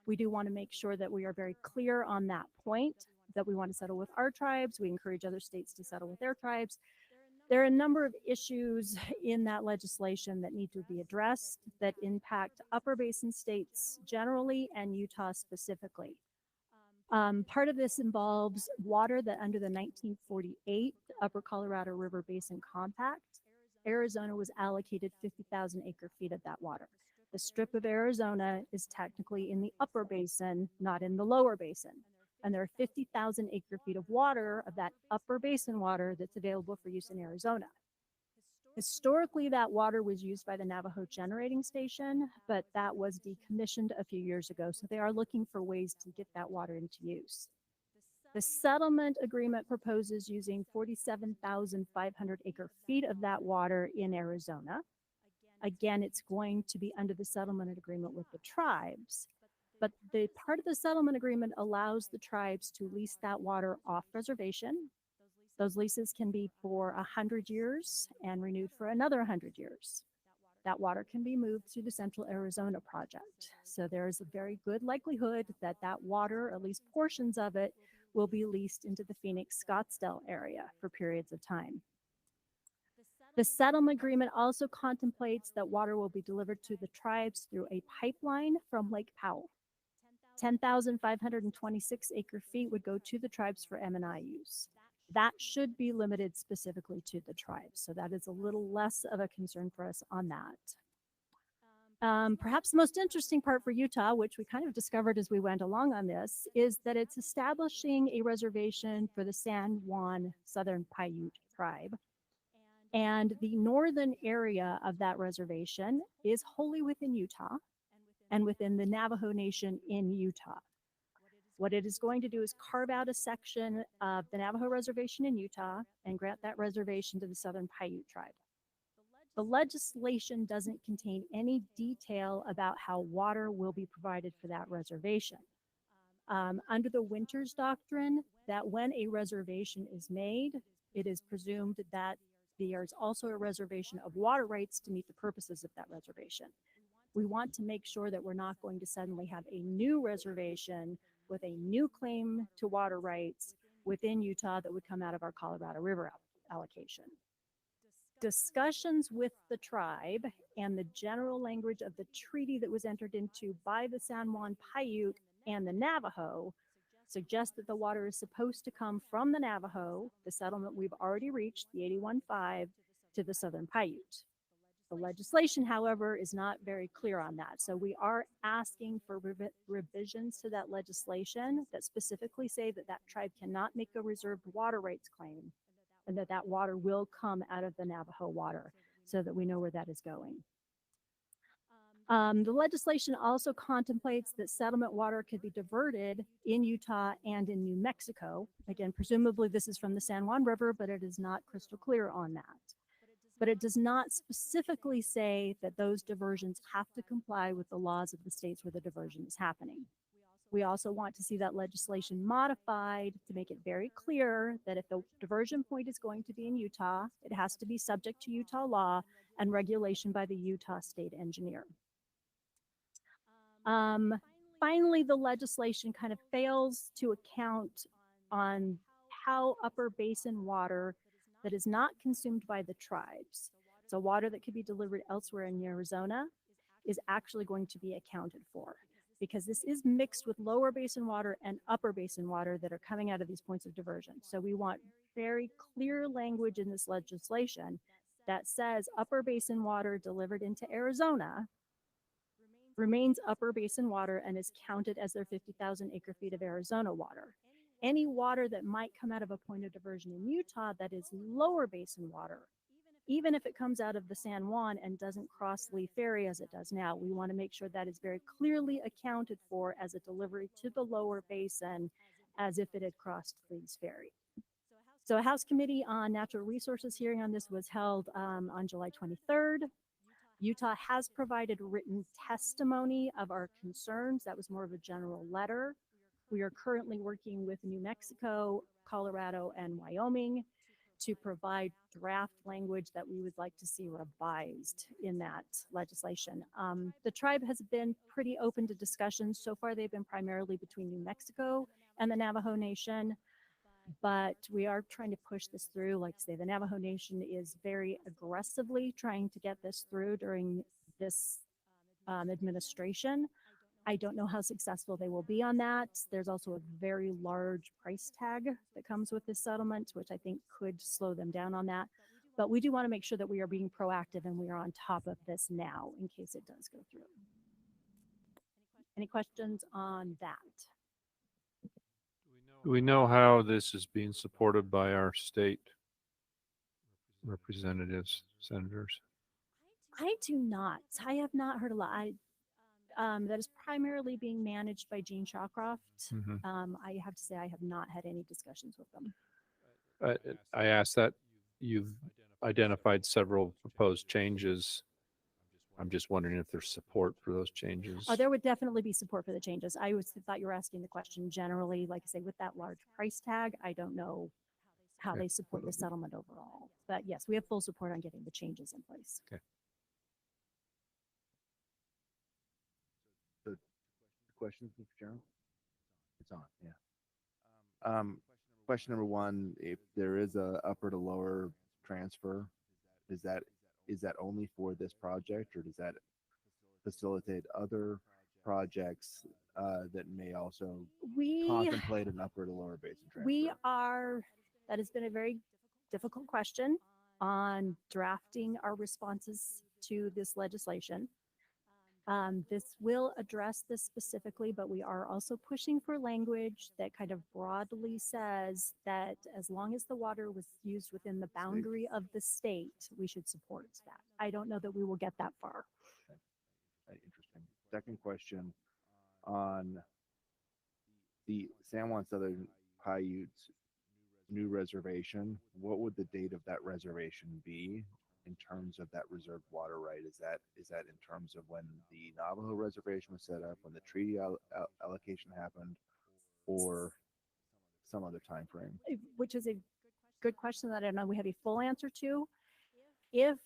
S18: we do want to make sure that we are very clear on that point, that we want to settle with our tribes. We encourage other states to settle with their tribes. There are a number of issues in that legislation that need to be addressed that impact upper basin states generally and Utah specifically. Part of this involves water that under the 1948 Upper Colorado River Basin Compact, Arizona was allocated 50,000 acre-feet of that water. The strip of Arizona is technically in the upper basin, not in the lower basin. And there are 50,000 acre-feet of water, of that upper basin water, that's available for use in Arizona. Historically, that water was used by the Navajo Generating Station, but that was decommissioned a few years ago. So they are looking for ways to get that water into use. The settlement agreement proposes using 47,500 acre-feet of that water in Arizona. Again, it's going to be under the settlement agreement with the tribes. But the part of the settlement agreement allows the tribes to lease that water off reservation. Those leases can be for 100 years and renewed for another 100 years. That water can be moved through the Central Arizona Project. So there is a very good likelihood that that water, at least portions of it, will be leased into the Phoenix-Scottsdale area for periods of time. The settlement agreement also contemplates that water will be delivered to the tribes through a pipeline from Lake Powell. 10,526 acre-feet would go to the tribes for M&I use. That should be limited specifically to the tribes. So that is a little less of a concern for us on that. Perhaps the most interesting part for Utah, which we kind of discovered as we went along on this, is that it's establishing a reservation for the San Juan Southern Paiute tribe. And the northern area of that reservation is wholly within Utah and within the Navajo Nation in Utah. What it is going to do is carve out a section of the Navajo Reservation in Utah and grant that reservation to the Southern Paiute tribe. The legislation doesn't contain any detail about how water will be provided for that reservation. Under the Winters Doctrine, that when a reservation is made, it is presumed that there is also a reservation of water rights to meet the purposes of that reservation. We want to make sure that we're not going to suddenly have a new reservation with a new claim to water rights within Utah that would come out of our Colorado River allocation. Discussions with the tribe and the general language of the treaty that was entered into by the San Juan Paiute and the Navajo suggest that the water is supposed to come from the Navajo, the settlement we've already reached, the 81.5, to the Southern Paiute. The legislation, however, is not very clear on that. So we are asking for revisions to that legislation that specifically say that that tribe cannot make a reserved water rights claim and that that water will come out of the Navajo water so that we know where that is going. The legislation also contemplates that settlement water could be diverted in Utah and in New Mexico. Again, presumably this is from the San Juan River, but it is not crystal clear on that. But it does not specifically say that those diversions have to comply with the laws of the states where the diversion is happening. We also want to see that legislation modified to make it very clear that if the diversion point is going to be in Utah, it has to be subject to Utah law and regulation by the Utah State Engineer. Finally, the legislation kind of fails to account on how upper basin water that is not consumed by the tribes, so water that could be delivered elsewhere in Arizona, is actually going to be accounted for, because this is mixed with lower basin water and upper basin water that are coming out of these points of diversion. So we want very clear language in this legislation that says upper basin water delivered into Arizona remains upper basin water and is counted as their 50,000 acre feet of Arizona water. Any water that might come out of a point of diversion in Utah that is lower basin water, even if it comes out of the San Juan and doesn't cross Lee Ferry as it does now, we want to make sure that is very clearly accounted for as a delivery to the lower basin as if it had crossed Lee's Ferry. So a House Committee on Natural Resources hearing on this was held on July 23rd. Utah has provided written testimony of our concerns. That was more of a general letter. We are currently working with New Mexico, Colorado, and Wyoming to provide draft language that we would like to see revised in that legislation. The tribe has been pretty open to discussions. So far, they've been primarily between New Mexico and the Navajo Nation, but we are trying to push this through. Like I say, the Navajo Nation is very aggressively trying to get this through during this administration. I don't know how successful they will be on that. There's also a very large price tag that comes with this settlement, which I think could slow them down on that. But we do want to make sure that we are being proactive and we are on top of this now in case it does go through. Any questions on that?
S1: Do we know how this is being supported by our state representatives, senators?
S18: I do not. I have not heard a lot. That is primarily being managed by Gene Shawcroft. I have to say I have not had any discussions with them.
S1: I asked that. You've identified several proposed changes. I'm just wondering if there's support for those changes.
S18: Oh, there would definitely be support for the changes. I thought you were asking the question generally, like I say, with that large price tag, I don't know how they support the settlement overall. But yes, we have full support on getting the changes in place.
S1: Okay.
S6: The questions, Mr. Chairman? It's on, yeah. Question number one, if there is a upper to lower transfer, is that only for this project, or does that facilitate other projects that may also contemplate an upper to lower basin transfer?
S18: That has been a very difficult question on drafting our responses to this legislation. This will address this specifically, but we are also pushing for language that kind of broadly says that as long as the water was used within the boundary of the state, we should support that. I don't know that we will get that far.
S6: Okay. Interesting. Second question on the San Juan Southern Paiutes new reservation, what would the date of that reservation be in terms of that reserved water right? Is that in terms of when the Navajo reservation was set up, when the treaty allocation happened, or some other time frame?
S18: Which is a good question that I don't know we have a full answer to. If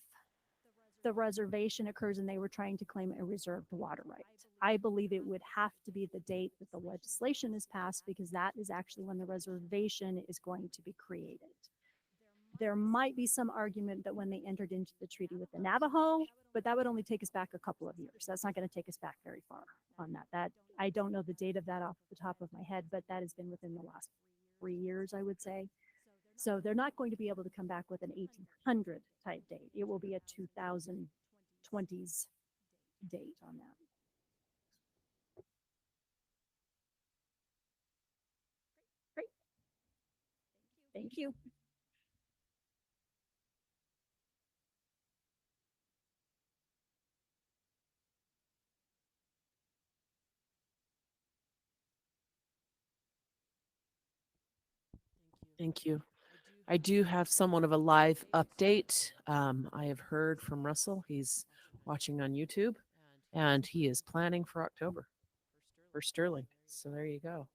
S18: the reservation occurs and they were trying to claim a reserved water right, I believe it would have to be the date that the legislation is passed, because that is actually when the reservation is going to be created. There might be some argument that when they entered into the treaty with the Navajo, but that would only take us back a couple of years. That's not going to take us back very far on that. That I don't know the date of that off the top of my head, but that has been within the last 3 years, I would say. So they're not going to be able to come back with an 1800 type date. It will be a 2020s date on that. Great. Thank you.
S14: Thank you. I do have somewhat of a live update. I have heard from Russell. He's watching on YouTube, and he is planning for October for Sterling. So there you go.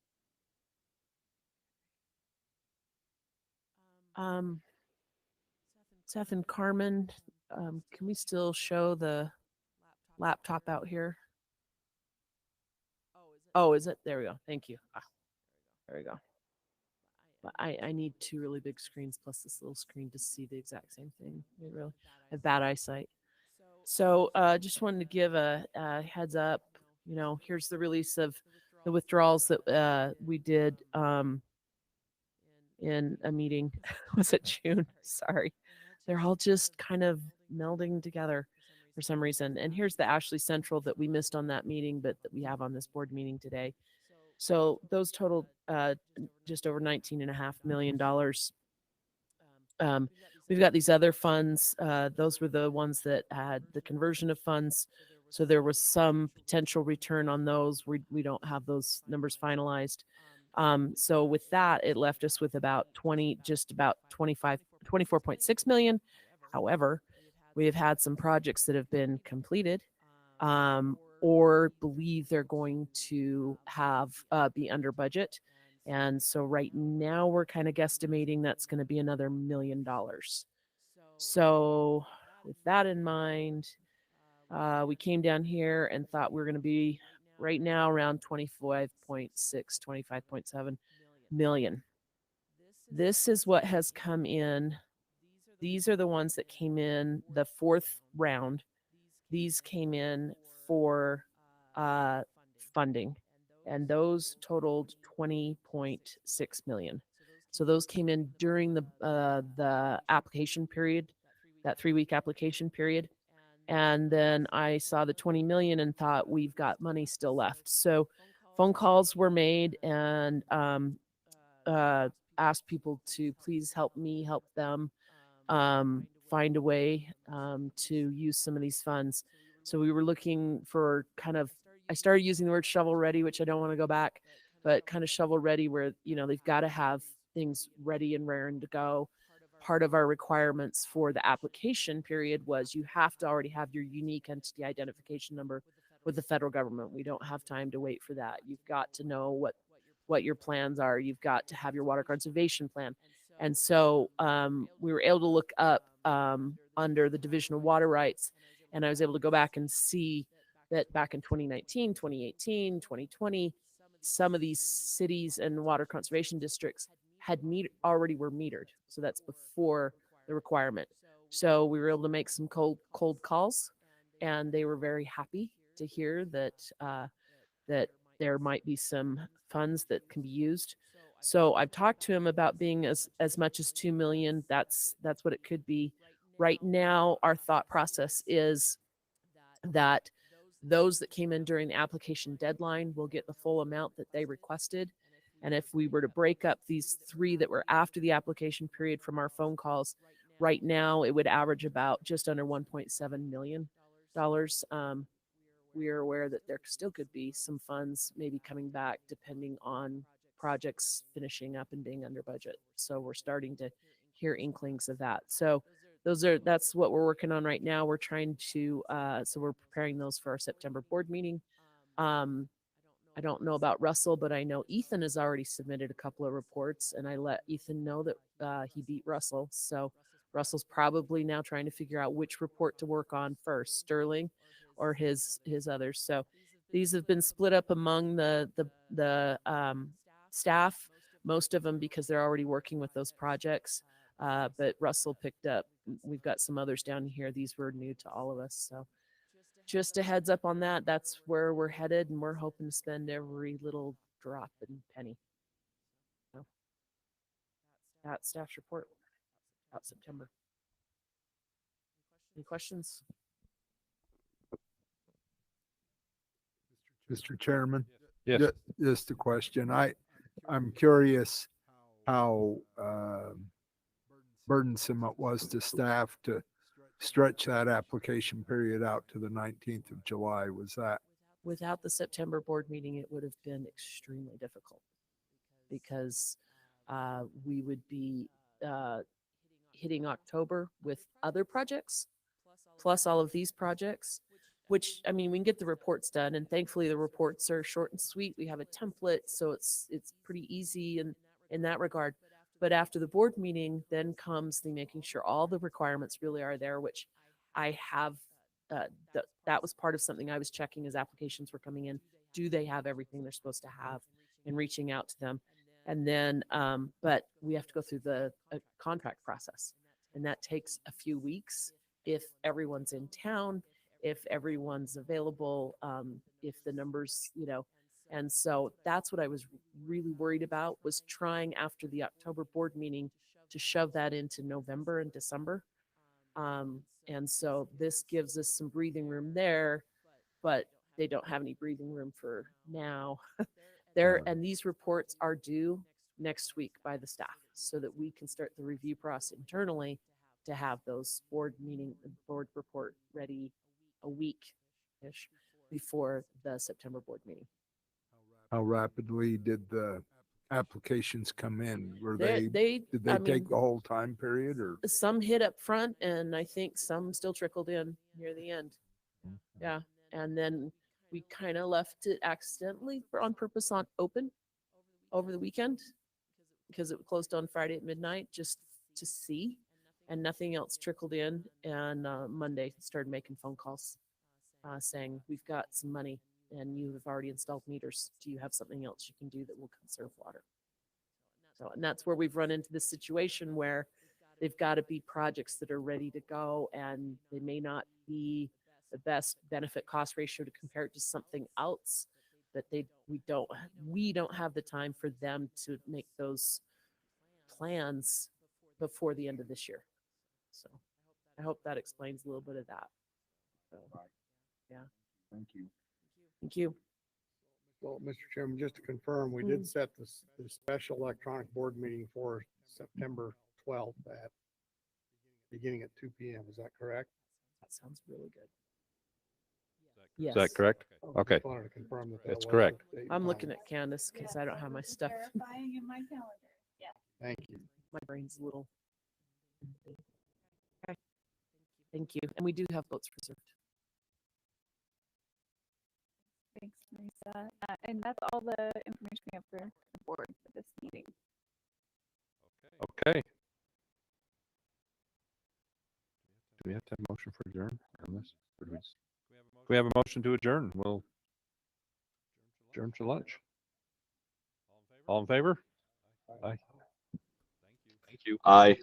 S14: Seth and Carmen, can we still show the laptop out here? Oh, is it? There we go. Thank you. There we go. But I need 2 really big screens plus this little screen to see the exact same thing. I really have bad eyesight. So just wanted to give a heads up. You know, here's the release of the withdrawals that we did in a meeting. Was it June? Sorry. They're all just kind of melding together for some reason. And here's the Ashley Central that we missed on that meeting, but that we have on this board meeting today. So those totaled just over $19.5 million. We've got these other funds. Those were the ones that had the conversion of funds. So there was some potential return on those. We don't have those numbers finalized. So with that, it left us with about 24.6 million. However, we have had some projects that have been completed or believe they're going to have be under budget. And so right now we're kind of guesstimating that's going to be another $1 million. So with that in mind, we came down here and thought we were going to be right now around 25.6, 25.7 million. This is what has come in. These are the ones that came in the 4th round. These came in for funding, and those totaled 20.6 million. So those came in during the application period, that 3-week application period. And then I saw the 20 million and thought we've got money still left. So phone calls were made and asked people to please help me help them find a way to use some of these funds. So we were looking for I started using the word shovel ready, which I don't want to go back, but kind of shovel ready where, you know, they've got to have things ready and raring to go. Part of our requirements for the application period was you have to already have your unique entity identification number with the federal government. We don't have time to wait for that. You've got to know what your plans are. You've got to have your water conservation plan. And so we were able to look up under the Division of Water Rights, and I was able to go back and see that back in 2019, 2018, 2020, some of these cities and water conservation districts had already were metered. So that's before the requirement. So we were able to make some cold calls, and they were very happy to hear that that there might be some funds that can be used. So I've talked to him about being as much as 2 million. That's what it could be. Right now, our thought process is that those that came in during the application deadline will get the full amount that they requested. And if we were to break up these 3 that were after the application period from our phone calls, right now it would average about just under $1.7 million. We are aware that there still could be some funds maybe coming back depending on projects finishing up and being under budget. So we're starting to hear inklings of that. So that's what we're working on right now. We're trying to, so we're preparing those for our September board meeting. I don't know about Russell, but I know Ethan has already submitted a couple of reports, and I let Ethan know that he beat Russell. So Russell's probably now trying to figure out which report to work on first, Sterling or his others. So these have been split up among the staff, most of them because they're already working with those projects. But Russell picked up. We've got some others down here. These were new to all of us. So just a heads up on that. That's where we're headed, and we're hoping to spend every little drop and penny. So that staff's report about September. Any questions?
S2: Mr. Chairman?
S1: Yes.
S2: Just a question. I'm curious how burdensome it was to staff to stretch that application period out to the 19th of July. Was that?
S14: Without the September board meeting, it would have been extremely difficult because we would be hitting October with other projects, plus all of these projects, which, I mean, we can get the reports done, and thankfully the reports are short and sweet. We have a template, so it's pretty easy in that regard. But after the board meeting, then comes the making sure all the requirements really are there, which I have, that was part of something I was checking as applications were coming in. Do they have everything they're supposed to have, and reaching out to them? And then, but we have to go through the contract process, and that takes a few weeks if everyone's in town, if everyone's available, if the numbers, and so that's what I was really worried about, was trying after the October board meeting to shove that into November and December. And so this gives us some breathing room there, but they don't have any breathing room for now. And these reports are due next week by the staff so that we can start the review process internally to have those board report ready a week-ish before the September board meeting.
S2: How rapidly did the applications come in? Did
S14: I
S2: they
S14: mean,
S2: take the whole time period, or?
S14: Some hit up front, and I think some still trickled in near the end. Yeah. And then we kind of left it accidentally on purpose on open over the weekend because it closed on Friday at midnight just to see, and nothing else trickled in. And Monday started making phone calls saying, we've got some money and you have already installed meters. Do you have something else you can do that will conserve water? So, and that's where we've run into this situation where they've got to be projects that are ready to go, and they may not be the best benefit cost ratio to compare it to something else, but we don't have the time for them to make those plans before the end of this year. So I hope that explains a little bit of that. So, yeah.
S2: Thank you.
S14: Thank you.
S3: Well, Mr. Chairman, just to confirm, we did set the special electronic board meeting for September 12th at beginning at 2 p.m. Is that correct?
S14: That sounds really good.
S1: Is that correct? Okay.
S3: Just wanted to confirm that
S1: That's
S3: was
S1: correct.
S3: the date and
S14: I'm
S3: time.
S14: looking at Candace because I don't have my stuff.
S13: Verifying in my calendar. Yeah.
S3: Thank you.
S14: My brain's a little. Okay. Thank you. And we do have votes reserved.
S5: Thanks, Marisa. And that's all the information we have for the board for this meeting.
S1: Okay. Do we have to have a motion for adjourn on this? Or do we have a motion to adjourn? We'll adjourn to lunch. All in favor? Aye. Thank you.
S8: Aye.